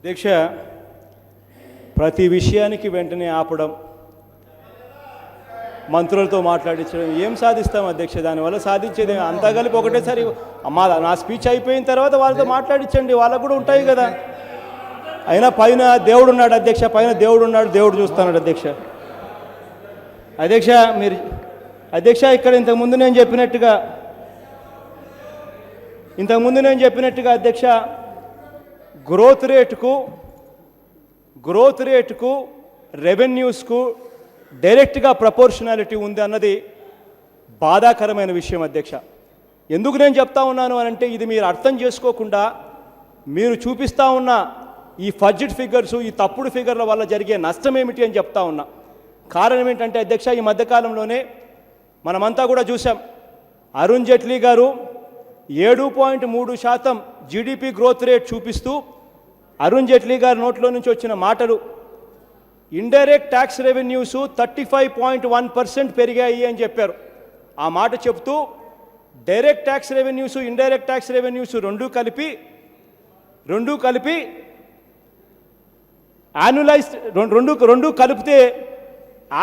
అధ్యక్ష, ప్రతి విషయానికి వెంటనే ఆపడం, మంత్రులతో మాట్లాడించడం ఏం సాధిస్తాం అధ్యక్ష? దానివల్ల సాధించేది అంతా కలిపి ఒకటేసారి నా స్పీచ్ అయిపోయిన తర్వాత వాళ్ళతో మాట్లాడించండి, వాళ్ళకు కూడా ఉంటాయి కదా. అయినా పైన దేవుడు ఉన్నాడు అధ్యక్ష, పైన దేవుడు ఉన్నాడు, దేవుడు చూస్తున్నాడు అధ్యక్ష. అధ్యక్ష మీరు అధ్యక్ష ఇక్కడ ఇంతకుముందు నేను చెప్పినట్టుగా అధ్యక్ష, గ్రోత్ రేటుకు రెవెన్యూస్కు డైరెక్ట్గా ప్రపోర్షనాలిటీ ఉంది అన్నది బాధాకరమైన విషయం అధ్యక్ష. ఎందుకు నేను చెప్తా ఉన్నాను అనంటే, ఇది మీరు అర్థం చేసుకోకుండా మీరు చూపిస్తూ ఉన్న ఈ ఫడ్జెట్ ఫిగర్సు, ఈ తప్పుడు ఫిగర్ల వల్ల జరిగే నష్టం ఏమిటి అని చెప్తా ఉన్నా. కారణం ఏంటంటే అధ్యక్ష, ఈ మధ్యకాలంలోనే మనమంతా కూడా చూసాం, అరుణ్ జైట్లీ గారు 7.3% జీడిపి గ్రోత్ రేట్ చూపిస్తూ అరుణ్ జైట్లీ గారి నోట్లో నుంచి వచ్చిన మాటలు, ఇండైరెక్ట్ ట్యాక్స్ రెవెన్యూస్ 35.1% పెరిగాయి అని చెప్పారు. ఆ మాట చెప్తూ direct tax revenues, indirect tax revenues రెండూ కలిపి యాన్యులైజ్ రెండు కలిపితే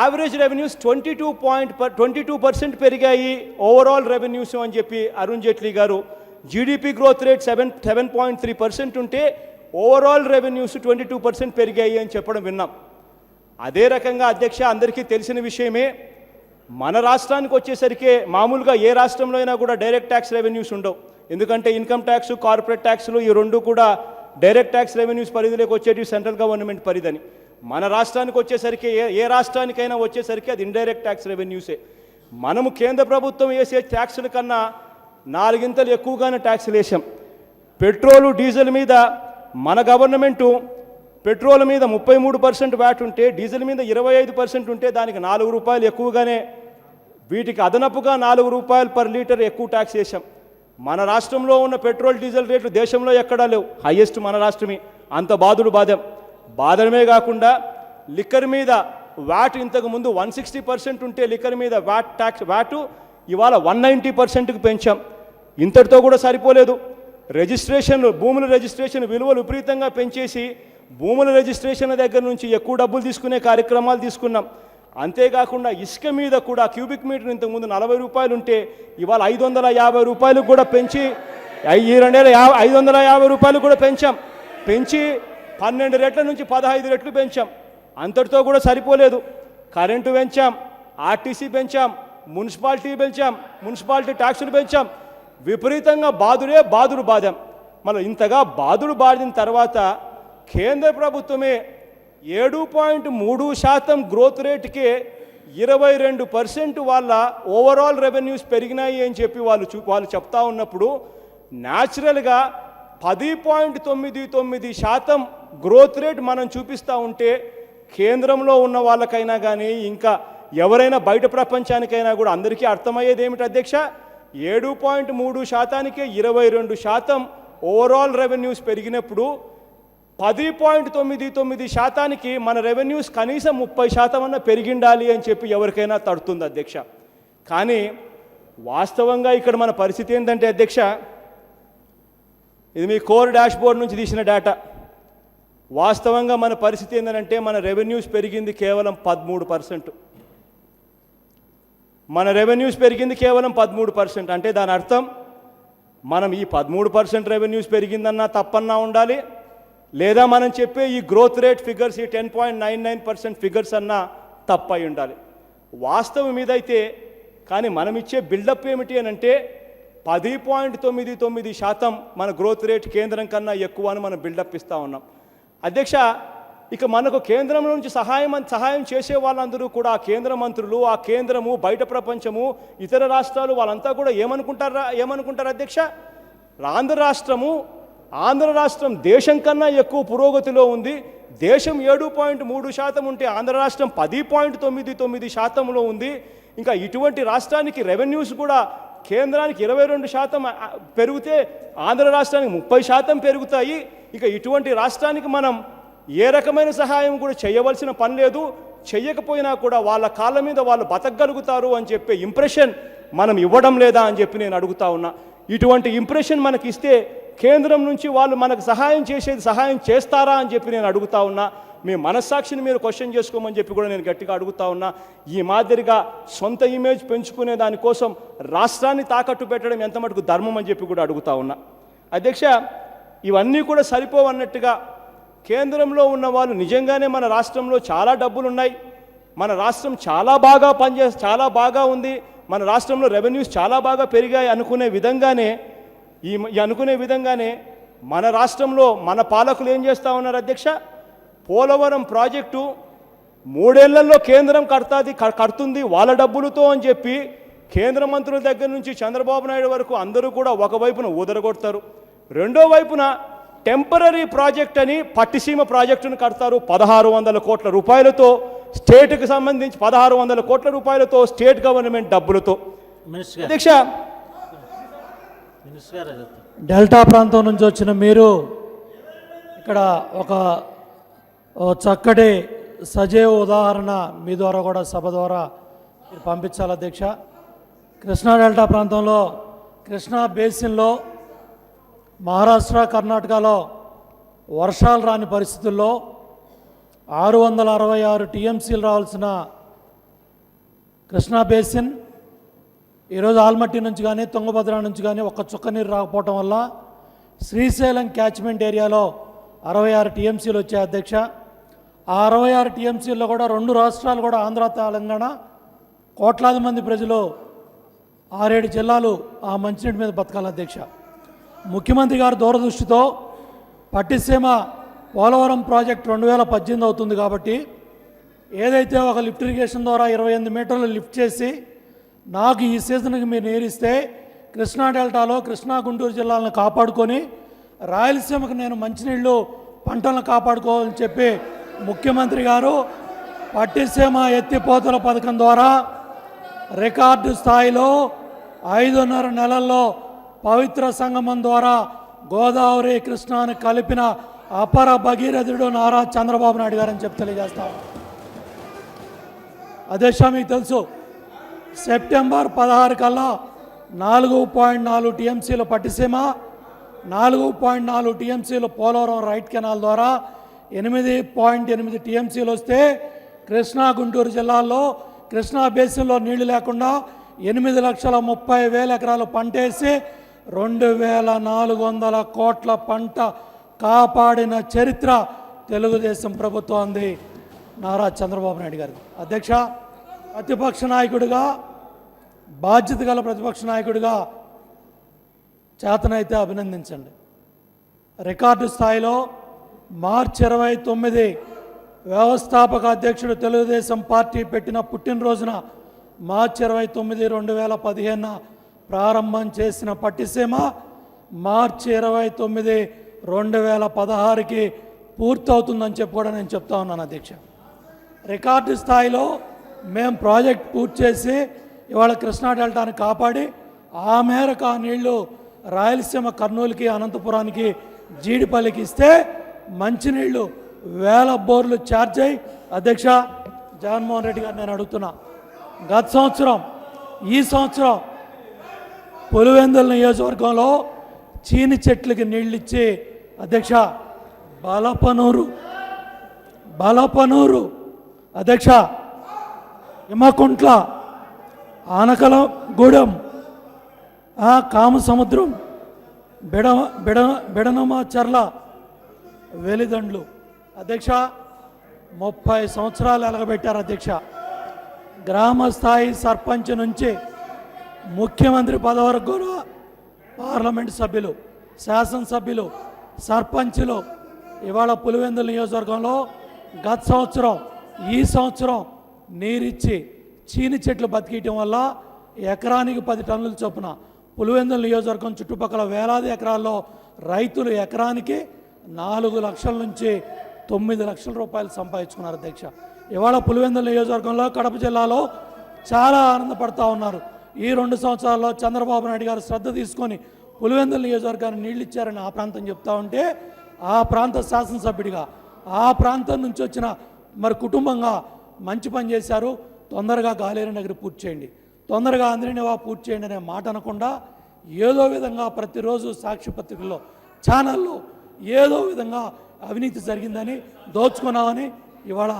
యావరేజ్ రెవెన్యూస్ 22% పెరిగాయి ఓవరాల్ రెవెన్యూస్ అని చెప్పి అరుణ్ జైట్లీ గారు. జీడిపి గ్రోత్ రేట్ 7.3% ఉంటే ఓవరాల్ రెవెన్యూస్ 22% పెరిగాయి అని చెప్పడం విన్నాం. అదే రకంగా అధ్యక్ష, అందరికీ తెలిసిన విషయమే, మన రాష్ట్రానికి వచ్చేసరికి మామూలుగా ఏ రాష్ట్రంలో అయినా కూడా డైరెక్ట్ ట్యాక్స్ రెవెన్యూస్ ఉండవు. ఎందుకంటే ఇన్కమ్ ట్యాక్స్, కార్పొరేట్ ట్యాక్స్లు ఈ రెండు కూడా డైరెక్ట్ ట్యాక్స్ రెవెన్యూస్ పరిధిలోకి వచ్చేటి సెంట్రల్ గవర్నమెంట్ పరిధిని. మన రాష్ట్రానికి వచ్చేసరికి ఏ రాష్ట్రానికైనా వచ్చేసరికి అది ఇండైరెక్ట్ ట్యాక్స్ రెవెన్యూసే. మనము కేంద్ర ప్రభుత్వం వేసే ట్యాక్సుల కన్నా 4 ఇంతలు ఎక్కువగానే ట్యాక్సులు వేసాం. పెట్రోలు డీజిల్ మీద మన గవర్నమెంటు పెట్రోల్ మీద 33% వ్యాట్ ఉంటే, డీజిల్ మీద 25% ఉంటే దానికి 4 రూపాయలు ఎక్కువగానే, వీటికి అదనపుగా 4 రూపాయలు పర్ లీటర్ ఎక్కువ ట్యాక్స్ వేసాం. మన రాష్ట్రంలో ఉన్న పెట్రోల్ డీజిల్ రేట్లు దేశంలో ఎక్కడా లేవు, హైయెస్ట్ మన రాష్ట్రమే. అంత బాధడమే కాకుండా లిక్కర్ మీద వ్యాట్ ఇంతకు ముందు 160% ఉంటే లిక్కర్ మీద వ్యాట్ ఇవాళ 190%కు పెంచాం. ఇంతటితో కూడా సరిపోలేదు, భూముల రిజిస్ట్రేషన్ విలువలు విపరీతంగా పెంచేసి భూముల రిజిస్ట్రేషన్ దగ్గర నుంచి ఎక్కువ డబ్బులు తీసుకునే కార్యక్రమాలు తీసుకున్నాం. అంతేకాకుండా ఇసుక మీద కూడా క్యూబిక్ మీటర్ ఇంతకుముందు 40 రూపాయలు ఉంటే ఇవాళ 550 రూపాయలకు కూడా పెంచి, ఈ 550 రూపాయలు కూడా పెంచి 12 రెట్ల నుంచి 15 రెట్లు పెంచాం. అంతటితో కూడా సరిపోలేదు, కరెంటు పెంచాం, ఆర్టీసీ పెంచాం, మున్సిపాలిటీ ట్యాక్సులు పెంచాం. విపరీతంగా బాదాం. మనం ఇంతగా బాదిన తర్వాత కేంద్ర ప్రభుత్వమే 7.3% గ్రోత్ రేటుకే 22% వాళ్ళ ఓవరాల్ రెవెన్యూస్ పెరిగినాయి అని చెప్పి వాళ్ళు చెప్తా ఉన్నప్పుడు, న్యాచురల్గా 10.99% గ్రోత్ రేట్ మనం చూపిస్తూ ఉంటే కేంద్రంలో ఉన్న వాళ్ళకైనా కానీ ఇంకా ఎవరైనా బయట ప్రపంచానికైనా కూడా అందరికీ అర్థమయ్యేది ఏమిటి అధ్యక్ష? 7.3%కే 22% ఓవరాల్ రెవెన్యూస్ పెరిగినప్పుడు 10.99%కి మన రెవెన్యూస్ కనీసం 30% అన్న పెరిగిండాలి అని చెప్పి ఎవరికైనా తడుతుంది అధ్యక్ష. కానీ వాస్తవంగా ఇక్కడ మన పరిస్థితి ఏంటంటే అధ్యక్ష, ఇది మీ కోర్ డాష్బోర్డ్ నుంచి తీసిన డేటా. వాస్తవంగా మన పరిస్థితి ఏంటంటే, మన రెవెన్యూస్ పెరిగింది కేవలం 13%. మన రెవెన్యూస్ పెరిగింది కేవలం 13%. అంటే దాని అర్థం మనం ఈ 13% రెవెన్యూస్ పెరిగిందన్నా తప్పన్నా ఉండాలి, లేదా మనం చెప్పే ఈ గ్రోత్ రేట్ ఫిగర్స్, ఈ 10.99% ఫిగర్స్ అన్నా తప్పై ఉండాలి. వాస్తవం ఇదైతే, కానీ మనం ఇచ్చే బిల్డప్ ఏమిటి అని అంటే 10.99% మన గ్రోత్ రేట్ కేంద్రం కన్నా ఎక్కువ అని మనం బిల్డప్ ఇస్తూ ఉన్నాం అధ్యక్ష. ఇక మనకు కేంద్రం నుంచి సహాయం చేసే వాళ్ళందరూ కూడా, ఆ కేంద్ర మంత్రులు, ఆ కేంద్రము, బయట ప్రపంచము, ఇతర రాష్ట్రాలు వాళ్ళంతా కూడా ఏమనుకుంటారు అధ్యక్ష? ఆంధ్ర రాష్ట్రం దేశం కన్నా ఎక్కువ పురోగతిలో ఉంది. దేశం 7.3% ఉంటే ఆంధ్ర రాష్ట్రం 10.99%లో ఉంది. ఇంకా ఇటువంటి రాష్ట్రానికి రెవెన్యూస్ కూడా కేంద్రానికి 22% పెరిగితే ఆంధ్ర రాష్ట్రానికి 30% పెరుగుతాయి. ఇక ఇటువంటి రాష్ట్రానికి మనం ఏ రకమైన సహాయం కూడా చేయవలసిన పని లేదు, చెయ్యకపోయినా కూడా వాళ్ళ కాళ్ళ మీద వాళ్ళు బతకగలుగుతారు అని చెప్పే ఇంప్రెషన్ మనం ఇవ్వడం లేదా అని చెప్పి నేను అడుగుతా ఉన్నా. ఇటువంటి ఇంప్రెషన్ మనకి ఇస్తే కేంద్రం నుంచి వాళ్ళు మనకు సహాయం చేస్తారా అని చెప్పి నేను అడుగుతా ఉన్నా. మీ మనస్సాక్షిని మీరు క్వశ్చన్ చేసుకోమని చెప్పి కూడా నేను గట్టిగా అడుగుతా ఉన్నా. ఈ మాదిరిగా సొంత ఇమేజ్ పెంచుకునే దానికోసం రాష్ట్రాన్ని తాకట్టు పెట్టడం ఎంత మటుకు ధర్మం అని చెప్పి కూడా అడుగుతా ఉన్నా. అధ్యక్ష, ఇవన్నీ కూడా సరిపోవన్నట్టుగా కేంద్రంలో ఉన్న వాళ్ళు నిజంగానే మన రాష్ట్రంలో చాలా డబ్బులు ఉన్నాయి, మన రాష్ట్రం చాలా బాగా ఉంది, మన రాష్ట్రంలో రెవెన్యూస్ చాలా బాగా పెరిగాయి అనుకునే విధంగానే మన రాష్ట్రంలో మన పాలకులు ఏం చేస్తూ ఉన్నారు అధ్యక్ష? పోలవరం ప్రాజెక్టు 3 ఏళ్లలో కేంద్రం కడుతుంది వాళ్ళ డబ్బులతో అని చెప్పి కేంద్ర మంత్రుల దగ్గర నుంచి చంద్రబాబు నాయుడు వరకు అందరూ కూడా ఒకవైపున ఊదరగొడతారు, రెండో వైపున టెంపరీ ప్రాజెక్ట్ అని పట్టిసీమ ప్రాజెక్టును కడతారు 1600 కోట్ల రూపాయలతో, స్టేట్కి సంబంధించి 1600 కోట్ల రూపాయలతో స్టేట్ గవర్నమెంట్ డబ్బులతో. అధ్యక్ష, డెల్టా ప్రాంతం నుంచి వచ్చిన మీరు ఇక్కడ ఒక చక్కటి సజీవ ఉదాహరణ మీ ద్వారా కూడా సభ ద్వారా మీరు పంపించాలి అధ్యక్ష. కృష్ణా డెల్టా ప్రాంతంలో కృష్ణా బేసిన్లో మహారాష్ట్ర కర్ణాటకలో వర్షాలు రాని పరిస్థితుల్లో 666 టీఎంసీలు రావాల్సిన కృష్ణా బేసిన్ ఈరోజు ఆల్మట్టి నుంచి కానీ తుంగభద్ర నుంచి కానీ ఒక్క చుక్క నీరు రాకపోవటం వల్ల శ్రీశైలం క్యాచ్మెంట్ ఏరియాలో 66 టీఎంసీలు వచ్చాయి అధ్యక్ష. ఆ 66 టీఎంసీల్లో కూడా 2 రాష్ట్రాలు కూడా ఆంధ్ర తెలంగాణ కోట్లాది మంది ప్రజలు 6-7 జిల్లాలు ఆ మంచినీటి మీద బతకాలి అధ్యక్ష. ముఖ్యమంత్రి గారు దూరదృష్టితో పట్టిసీమ పోలవరం ప్రాజెక్ట్ 2018 అవుతుంది కాబట్టి ఏదైతే ఒక లిఫ్ట్ ఇరిగేషన్ ద్వారా 28 మీటర్లు లిఫ్ట్ చేసి నాకు ఈ సీజన్కి మీరు నీరిస్తే కృష్ణా డెల్టాలో కృష్ణా గుంటూరు జిల్లాలను కాపాడుకొని రాయలసీమకు నేను మంచినీళ్ళు పంటలను కాపాడుకోవాలని చెప్పి ముఖ్యమంత్రి గారు పట్టిసీమ ఎత్తిపోతల పథకం ద్వారా రికార్డు స్థాయిలో 5.5 నెలల్లో పవిత్ర సంగమం ద్వారా గోదావరి కృష్ణాను కలిపిన అపర భగీరథుడు నారా చంద్రబాబు నాయుడు గారని చెప్పి తెలియజేస్తాం. అధ్యక్ష, మీకు తెలుసు సెప్టెంబర్ 16 కల్లా 4.4 టీఎంసీలు పట్టిసీమ, 4.4 టీఎంసీలు పోలవరం రైట్ కెనాల్ ద్వారా 8.8 టీఎంసీలు వస్తే కృష్ణా గుంటూరు జిల్లాల్లో కృష్ణా బేసిన్లో నీళ్లు లేకుండా 8,30,000 ఎకరాలు పంట వేసి 2,400 కోట్ల పంట కాపాడిన చరిత్ర తెలుగుదేశం ప్రభుత్వం ఉంది నారా చంద్రబాబు నాయుడు గారు. అధ్యక్ష, ప్రతిపక్ష నాయకుడిగా బాధ్యత గల ప్రతిపక్ష నాయకుడిగా చేతనైతే అభినందించండి. రికార్డు స్థాయిలో మార్చి 29 వ్యవస్థాపక అధ్యక్షుడు తెలుగుదేశం పార్టీ పెట్టిన పుట్టినరోజున మార్చి 29, 2015 ప్రారంభం చేసిన పట్టిసీమ మార్చి 29, 2016కి పూర్తవుతుందని చెప్పి కూడా నేను చెప్తా ఉన్నాను అధ్యక్ష. రికార్డు స్థాయిలో మేము ప్రాజెక్ట్ పూర్తి చేసి ఇవాళ కృష్ణా డెల్టాని కాపాడి ఆ మేరకు ఆ నీళ్లు రాయలసీమ కర్నూలుకి అనంతపురానికి జీడిపల్లికి ఇస్తే మంచినీళ్ళు 1000 బోర్లు ఛార్జ్ అయ్యి అధ్యక్ష జగన్మోహన్ రెడ్డి గారు నేను అడుగుతున్నా, గత సంవత్సరం ఈ సంవత్సరం పులివెందుల నియోజకవర్గంలో చీని చెట్లకి నీళ్ళు ఇచ్చి అధ్యక్ష బలపనూరు అధ్యక్ష హిమకుంట్ల ఆనకలగూడెం కామసముద్రం బిడనమ చర్ల వెలిదండ్లు అధ్యక్ష 30 సంవత్సరాలు ఎలగబెట్టారు అధ్యక్ష. గ్రామ స్థాయి సర్పంచ్ నుంచి ముఖ్యమంత్రి పదవి వరకు కూడా పార్లమెంట్ సభ్యులు, శాసనసభ్యులు, సర్పంచులు ఇవాళ పులివెందుల నియోజకవర్గంలో గత సంవత్సరం ఈ సంవత్సరం నీరిచ్చి చీని చెట్లు బతికియటం వల్ల ఎకరానికి 10 టన్నుల చొప్పున పులివెందుల నియోజకవర్గం చుట్టుపక్కల వేలాది ఎకరాల్లో రైతులు ఎకరానికి 4 లక్షల నుంచి 9 లక్షల రూపాయలు సంపాదించుకున్నారు అధ్యక్ష. ఇవాళ పులివెందుల నియోజకవర్గంలో కడప జిల్లాలో చాలా ఆనందపడతా ఉన్నారు. ఈ 2 సంవత్సరాల్లో చంద్రబాబు నాయుడు గారు శ్రద్ధ తీసుకొని పులివెందుల నియోజకవర్గాన్ని నీళ్ళు ఇచ్చారని ఆ ప్రాంతం చెప్తా ఉంటే ఆ ప్రాంత శాసనసభ్యుడిగా ఆ ప్రాంతం నుంచి వచ్చిన మరి కుటుంబంగా మంచి పని చేశారు. తొందరగా గాలేరు నగర్ పూర్తి చేయండి, తొందరగా అంద్రినివా పూర్తి చేయండి అనే మాట అనకుండా ఏదో విధంగా ప్రతిరోజు సాక్షి పత్రికల్లో ఛానల్లో ఏదో విధంగా అవినీతి జరిగిందని దోచుకున్నామని ఇవాళ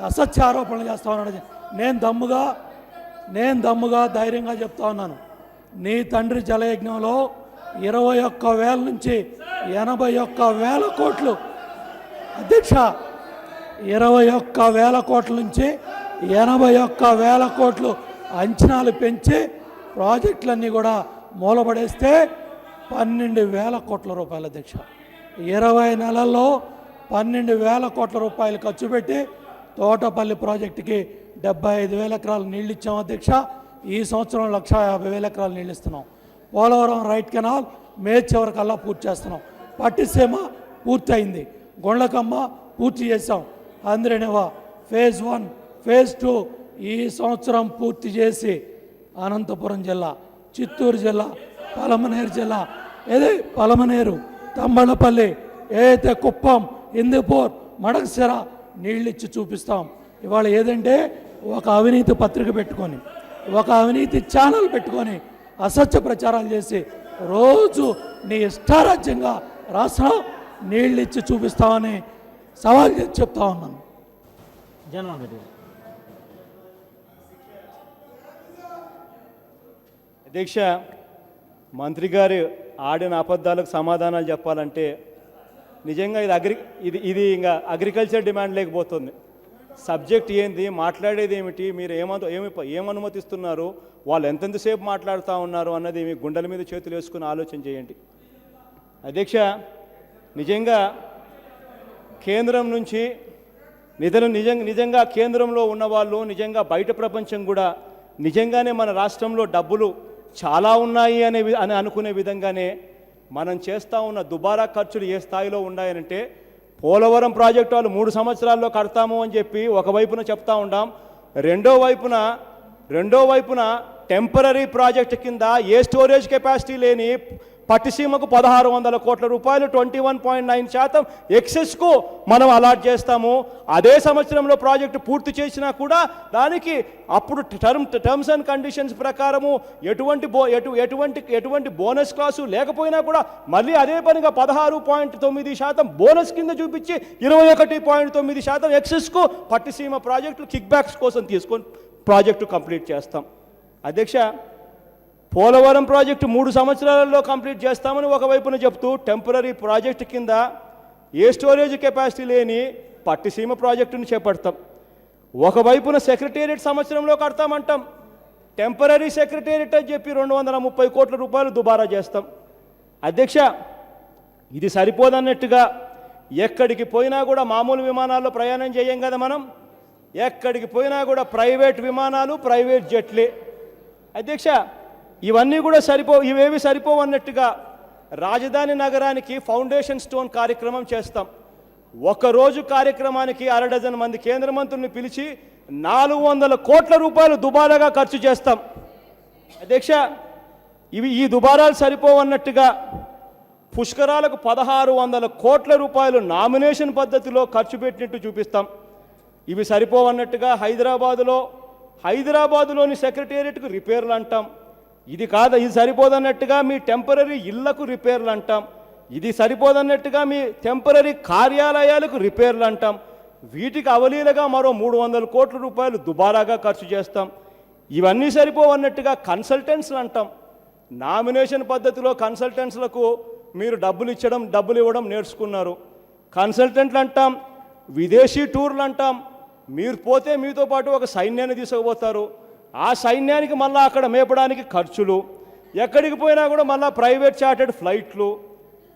అసత్య ఆరోపణలు చేస్తా ఉన్నాడు. నేను దమ్ముగా ధైర్యంగా చెప్తా ఉన్నాను, నీ తండ్రి జలయజ్ఞంలో 21,000 నుంచి 81,000 కోట్లు అధ్యక్ష, 21,000 కోట్ల నుంచి 81,000 కోట్లు అంచనాలు పెంచి ప్రాజెక్టులన్నీ కూడా మూలపడేస్తే 12,000 కోట్ల రూపాయలు అధ్యక్ష. 20 నెలల్లో 12,000 కోట్ల రూపాయలు ఖర్చు పెట్టి తోటపల్లి ప్రాజెక్టుకి 75,000 ఎకరాలు నీళ్ళు ఇచ్చాం అధ్యక్ష. ఈ సంవత్సరం 150,000 ఎకరాలు నీళ్ళు ఇస్తున్నాం. పోలవరం రైట్ కెనాల్ మే చివరికల్లా పూర్తి చేస్తున్నాం. పట్టిసీమ పూర్తి అయింది, గొండ్లకమ్మ పూర్తి చేసాం. ఆంధ్రనేవా ఫేజ్ 1 ఫేజ్ 2 ఈ సంవత్సరం పూర్తి చేసి అనంతపురం జిల్లా, చిత్తూరు జిల్లా, పలమనేరు జిల్లా, పలమనేరు, తంబళ్ళపల్లి, ఏదైతే కుప్పం, హిందూపూర్, మడకసిర నీళ్ళిచ్చి చూపిస్తాం. ఇవాళ ఏదంటే ఒక అవినీతి పత్రిక పెట్టుకొని, ఒక అవినీతి ఛానల్ పెట్టుకొని అసత్య ప్రచారాలు చేసి రోజు నీ ఇష్టారాజ్యంగా రాష్ట్రం నీళ్ళిచ్చి చూపిస్తామని సవాల్ చేసి చెప్తా ఉన్నాను. అధ్యక్ష, మంత్రి గారు ఆడిన అబద్ధాలకు సమాధానాలు చెప్పాలంటే నిజంగా ఇది ఇంకా అగ్రికల్చర్ డిమాండ్ లేకపోతుంది. సబ్జెక్ట్ ఏంది, మాట్లాడేది ఏమిటి, మీరు ఏమనుమతిస్తున్నారు, వాళ్ళు ఎంతెంతసేపు మాట్లాడుతూ ఉన్నారు అన్నది మీ గుండెల మీద చేతులు వేసుకుని ఆలోచన చేయండి. అధ్యక్ష, నిజంగా కేంద్రం నుంచి నిధులు నిజంగా కేంద్రంలో ఉన్నవాళ్ళు, నిజంగా బయట ప్రపంచం కూడా నిజంగానే మన రాష్ట్రంలో డబ్బులు చాలా ఉన్నాయి అని అనుకునే విధంగానే మనం చేస్తూ ఉన్న దుబారా ఖర్చులు ఏ స్థాయిలో ఉన్నాయనంటే, పోలవరం ప్రాజెక్టు వాళ్ళు 3 సంవత్సరాల్లో కడతాము అని చెప్పి ఒకవైపున చెప్తా ఉంటాం, రెండో వైపున టెంపరీ ప్రాజెక్టు కింద ఏ స్టోరేజ్ కెపాసిటీ లేని పట్టిసీమకు 1,600 కోట్ల రూపాయలు 21.9% ఎక్సెస్కు మనం అలాట్ చేస్తాము. అదే సంవత్సరంలో ప్రాజెక్టు పూర్తి చేసినా కూడా దానికి అప్పుడు టర్మ్స్ అండ్ కండిషన్స్ ప్రకారము ఎటువంటి బోనస్ క్లాసు లేకపోయినా కూడా మళ్ళీ అదే పనిగా 16.9% బోనస్ కింద చూపించి 21.9% ఎక్సెస్కు పట్టిసీమ ప్రాజెక్టులు కిక్ బ్యాక్స్ కోసం తీసుకొని ప్రాజెక్టు కంప్లీట్ చేస్తాం. అధ్యక్ష, పోలవరం ప్రాజెక్టు 3 సంవత్సరాలలో కంప్లీట్ చేస్తామని ఒకవైపున చెప్తూ టెంపరీ ప్రాజెక్టు కింద ఏ స్టోరేజ్ కెపాసిటీ లేని పట్టిసీమ ప్రాజెక్టును చేపడతాం. ఒకవైపున సెక్రటేరియట్ సంవత్సరంలో కడతామంటాం, టెంపరీ సెక్రటేరియట్ అని చెప్పి 230 కోట్ల రూపాయలు దుబారా చేస్తాం. అధ్యక్ష, ఇది సరిపోదన్నట్టుగా ఎక్కడికి పోయినా కూడా మామూలు విమానాల్లో ప్రయాణం చేయం కదా మనం, ఎక్కడికి పోయినా కూడా ప్రైవేట్ విమానాలు, ప్రైవేట్ జెట్లే. అధ్యక్ష, ఇవేవి సరిపోవన్నట్టుగా రాజధాని నగరానికి ఫౌండేషన్ స్టోన్ కార్యక్రమం చేస్తాం. ఒకరోజు కార్యక్రమానికి 1/2 డజన్ మంది కేంద్ర మంత్రుల్ని పిలిచి 400 కోట్ల రూపాయలు దుబారాగా ఖర్చు చేస్తాం. అధ్యక్ష, ఈ దుబారాలు సరిపోవన్నట్టుగా పుష్కరాలకు 1,600 కోట్ల రూపాయలు నామినేషన్ పద్ధతిలో ఖర్చు పెట్టినట్టు చూపిస్తాం. ఇవి సరిపోవన్నట్టుగా హైదరాబాదులోని సెక్రటేరియట్కు రిపేర్లు అంటాం. ఇది సరిపోదన్నట్టుగా మీ టెంపరీ ఇళ్లకు రిపేర్లు అంటాం. ఇది సరిపోదన్నట్టుగా మీ టెంపరీ కార్యాలయాలకు రిపేర్లు అంటాం. వీటికి అవలీలగా మరో 300 కోట్ల రూపాయలు దుబారాగా ఖర్చు చేస్తాం. ఇవన్నీ సరిపోవన్నట్టుగా కన్సల్టెంట్స్లు అంటాం. నామినేషన్ పద్ధతిలో కన్సల్టెంట్స్లకు మీరు డబ్బులు ఇవ్వడం నేర్చుకున్నారు. కన్సల్టెంట్లు అంటాం, విదేశీ టూర్లు అంటాం. మీరు పోతే మీతో పాటు ఒక సైన్యాన్ని తీసుకుపోతారు. ఆ సైన్యానికి మళ్ళీ అక్కడ మేపడానికి ఖర్చులు, ఎక్కడికి పోయినా కూడా మళ్ళీ ప్రైవేట్ చార్టెడ్ ఫ్లైట్లు,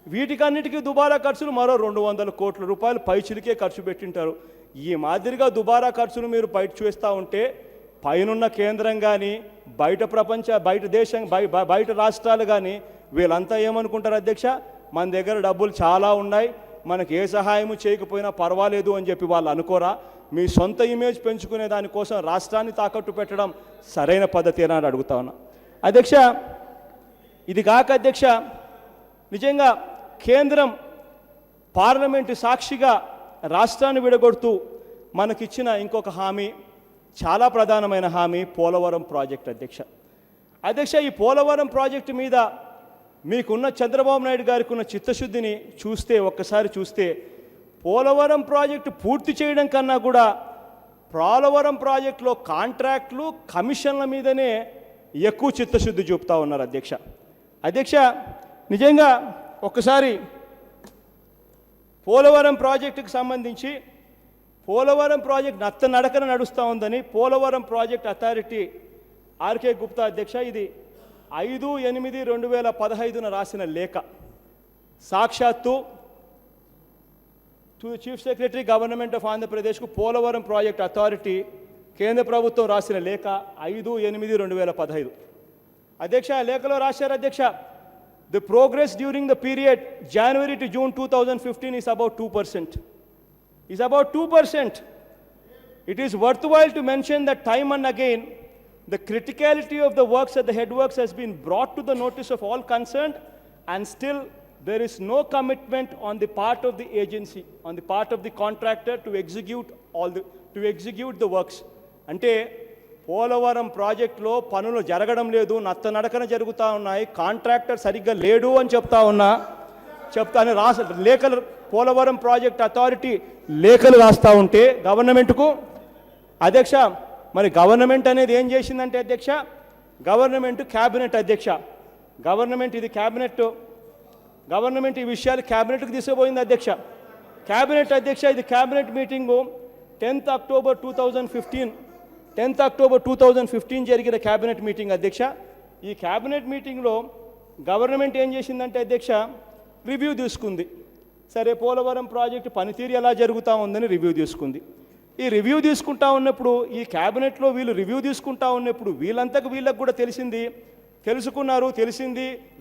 వీటికన్నిటికీ దుబారా ఖర్చులు మరో 200 కోట్ల రూపాయలు పైచిలికే ఖర్చు పెట్టింటారు. ఈ మాదిరిగా దుబారా ఖర్చులు మీరు బయట చూస్తూ ఉంటే పైనున్న కేంద్రం కానీ బయట రాష్ట్రాలు కానీ వీళ్ళంతా ఏమనుకుంటారు అధ్యక్ష, మన దగ్గర డబ్బులు చాలా ఉన్నాయి, మనకి ఏ సహాయము చేయకపోయినా పర్వాలేదు అని చెప్పి వాళ్ళు అనుకోరా? మీ సొంత ఇమేజ్ పెంచుకునే దానికోసం రాష్ట్రాన్ని తాకట్టు పెట్టడం సరైన పద్ధతేనా అని అడుగుతా ఉన్నా. అధ్యక్ష, ఇది కాక అధ్యక్ష, నిజంగా కేంద్రం పార్లమెంటు సాక్షిగా రాష్ట్రాన్ని విడగొడుతూ మనకిచ్చిన ఇంకొక హామీ, చాలా ప్రధానమైన హామీ, పోలవరం ప్రాజెక్ట్. అధ్యక్ష, ఈ పోలవరం ప్రాజెక్టు మీద మీకున్న చంద్రబాబు నాయుడు గారికి ఉన్న చిత్తశుద్ధిని చూస్తే ఒక్కసారి చూస్తే పోలవరం ప్రాజెక్టు పూర్తి చేయడం కన్నా కూడా పోలవరం ప్రాజెక్టులో కాంట్రాక్టులు కమిషన్ల మీదనే ఎక్కువ చిత్తశుద్ధి చూపుతా ఉన్నారు అధ్యక్ష నిజంగా ఒక్కసారి పోలవరం ప్రాజెక్టుకు సంబంధించి పోలవరం ప్రాజెక్ట్ నడకన నడుస్తూ ఉందని Polavaram project authority R K Gupta అధ్యక్ష ఇది 5/8/2015 రాసిన లేఖ సాక్షాత్తు to chief secretary government of ఆంధ్రప్రదేశ్కు పోలవరం ప్రాజెక్ట్ అథారిటీ కేంద్ర ప్రభుత్వం రాసిన లేఖ 5/8/2015 అధ్యక్ష ఆ లేఖలో రాశారు అధ్యక్ష the progress during the period January to June 2015 is about 2%. It is worthwhile to mention that time and again the criticality of the works at the headworks has been brought to the notice of all concerned, and still there is no commitment on the part of the agency, on the part of the contractor to execute the works. అంటే పోలవరం ప్రాజెక్టులో పనులు జరగడం లేదు, నత్తనడకన జరుగుతూ ఉన్నాయి, contractor సరిగ్గా లేడు అని చెప్తాను లేఖలు పోలవరం ప్రాజెక్ట్ అథారిటీ లేఖలు రాస్తూ ఉంటే గవర్నమెంట్కు అధ్యక్ష మరి గవర్నమెంట్ అనేది ఏం చేసిందంటే అధ్యక్ష గవర్నమెంట్ క్యాబినెట్ అధ్యక్ష గవర్నమెంట్ ఈ విషయాలు క్యాబినెట్కి తీసుకుపోయింది అధ్యక్ష ఇది క్యాబినెట్ మీటింగు 10th October 2015 జరిగిన క్యాబినెట్ మీటింగ్ అధ్యక్ష ఈ క్యాబినెట్ మీటింగ్లో గవర్నమెంట్ ఏం చేసిందంటే అధ్యక్ష రివ్యూ తీసుకుంది. సరే పోలవరం ప్రాజెక్టు పనితీరు ఎలా జరుగుతూ ఉందని రివ్యూ తీసుకుంది. ఈ రివ్యూ తీసుకుంటా ఉన్నప్పుడు ఈ క్యాబినెట్లో వీళ్ళు రివ్యూ తీసుకుంటా ఉన్నప్పుడు వీళ్ళకు కూడా తెలిసింది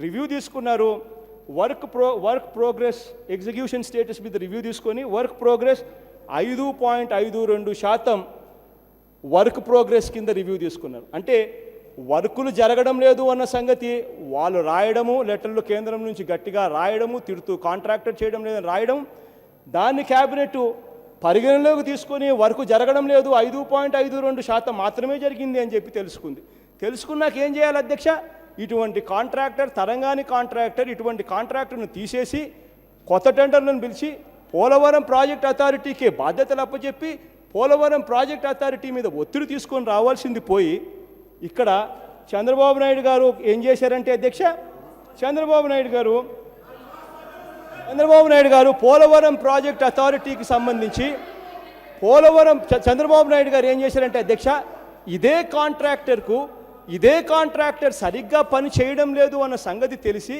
రివ్యూ తీసుకున్నారు. వర్క్ ప్రోగ్రెస్ ఎగ్జిక్యూషన్ స్టేటస్ మీద రివ్యూ తీసుకొని వర్క్ ప్రోగ్రెస్ 5.52% వర్క్ ప్రోగ్రెస్ కింద రివ్యూ తీసుకున్నారు. అంటే వర్కులు జరగడం లేదు అన్న సంగతి వాళ్ళు రాయడము, లెటర్లు కేంద్రం నుంచి గట్టిగా రాయడము, తిడుతూ కాంట్రాక్టర్ చేయడం లేదని రాయడం, దాన్ని క్యాబినెట్ పరిగణలోకి తీసుకొని వర్క్ జరగడం లేదు 5.52% మాత్రమే జరిగింది అని చెప్పి తెలుసుకున్నాక ఏం చేయాలి అధ్యక్ష ఇటువంటి కాంట్రాక్టర్ తరంగాని కాంట్రాక్టర్ ఇటువంటి కాంట్రాక్టర్ను తీసేసి కొత్త టెండర్లను పిలిచి పోలవరం ప్రాజెక్ట్ అథారిటీకి బాధ్యతలు అప్పచెప్పి పోలవరం ప్రాజెక్ట్ అథారిటీ మీద ఒత్తిడి తీసుకొని రావాల్సింది పోయి ఇక్కడ చంద్రబాబు నాయుడు గారు ఏం చేశారంటే అధ్యక్ష చంద్రబాబు నాయుడు గారు పోలవరం ప్రాజెక్ట్ అథారిటీకి సంబంధించి చంద్రబాబు నాయుడు గారు ఏం చేశారంటే అధ్యక్ష ఇదే కాంట్రాక్టర్ సరిగ్గా పని చేయడం లేదు అన్న సంగతి తెలిసి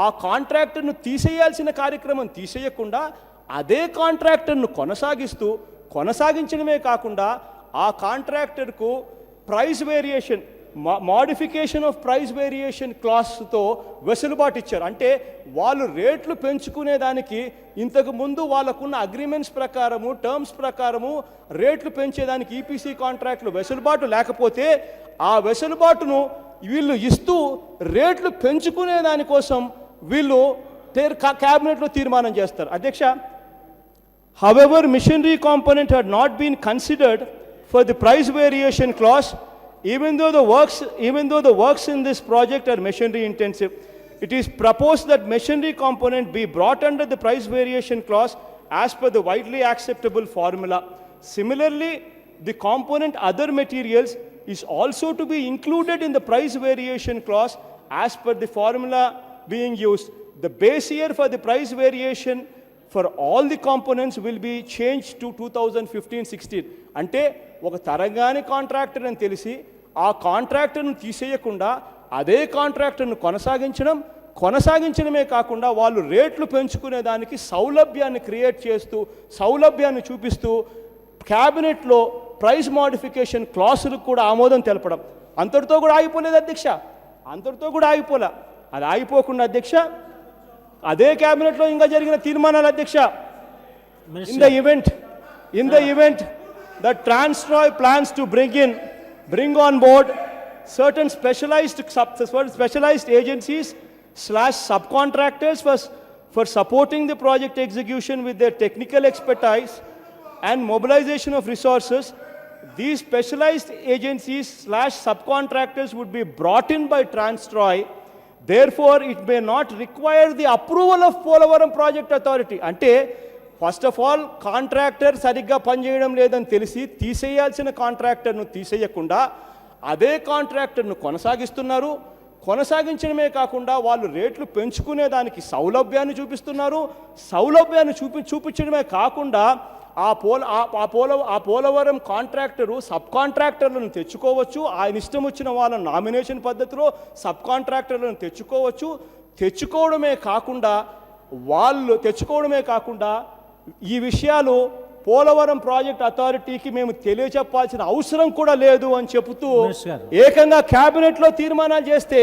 ఆ కాంట్రాక్టర్ను తీసేయాల్సిన కార్యక్రమం తీసేయకుండా అదే కాంట్రాక్టర్ను కొనసాగించడమే కాకుండా ఆ కాంట్రాక్టర్కు price variation modification of price variation క్లాస్తో వెసులుబాటు ఇచ్చారు. అంటే వాళ్ళు రేట్లు పెంచుకునేదానికి ఇంతకుముందు వాళ్ళకున్న అగ్రిమెంట్స్ ప్రకారము టర్మ్స్ ప్రకారము రేట్లు పెంచేదానికి ఈపీసీ కాంట్రాక్ట్లు వెసులుబాటు లేకపోతే ఆ వెసులుబాటును వీళ్ళు ఇస్తూ రేట్లు పెంచుకునే దానికోసం వీళ్ళు క్యాబినెట్లో తీర్మానం చేస్తారు అధ్యక్ష. However, machinery component had not been considered for the price variation clause, even though the works in this project are machinery intensive. It is proposed that machinery component be brought under the price variation clause as per the widely acceptable formula. Similarly, the component other materials is also to be included in the price variation clause as per the formula being used. The base year for the price variation for all the components will be changed to 2015-16. అంటే ఒక తరంగాని contractor అని తెలిసి ఆ కాంట్రాక్టర్ను తీసేయకుండా అదే కాంట్రాక్టర్ను కొనసాగించడమే కాకుండా వాళ్ళు రేట్లు పెంచుకునే దానికి సౌలభ్యాన్ని క్రియేట్ చేస్తూ సౌలభ్యాన్ని చూపిస్తూ క్యాబినెట్లో ప్రైస్ మోడిఫికేషన్ క్లాసులకు కూడా ఆమోదం తెలపడం అంతటితో కూడా ఆగిపోలేదు అధ్యక్ష అది ఆగిపోకుండా అధ్యక్ష అదే క్యాబినెట్లో ఇంకా జరిగిన తీర్మానాలు అధ్యక్ష in the event that TransTroy plans to bring on board certain specialized agencies / subcontractors for supporting the project execution with their technical expertise and mobilization of resources. These specialized agencies / subcontractors would be brought in by TransTroy Therefore, it may not require the approval of Polavaram Project Authority. అంటే first of all contractor సరిగ్గా పనిచేయడం లేదని తెలిసి తీసేయాల్సిన కాంట్రాక్టర్ను తీసేయకుండా అదే కాంట్రాక్టర్ను కొనసాగిస్తున్నారు. కొనసాగించడమే కాకుండా వాళ్ళు రేట్లు పెంచుకునే దానికి సౌలభ్యాన్ని చూపిస్తున్నారు. సౌలభ్యాన్ని చూపించడమే కాకుండా ఆ పోలవరం కాంట్రాక్టరు సబ్ కాంట్రాక్టర్లను తెచ్చుకోవచ్చు. ఆయన ఇష్టం వచ్చిన వాళ్ళ నామినేషన్ పద్ధతిలో సబ్ కాంట్రాక్టర్లను తెచ్చుకోవడమే కాకుండా ఈ విషయాలు పోలవరం ప్రాజెక్ట్ అథారిటీకి మేము తెలియచెప్పాల్సిన అవసరం కూడా లేదు అని చెబుతూ ఏకంగా క్యాబినెట్లో తీర్మానాలు చేస్తే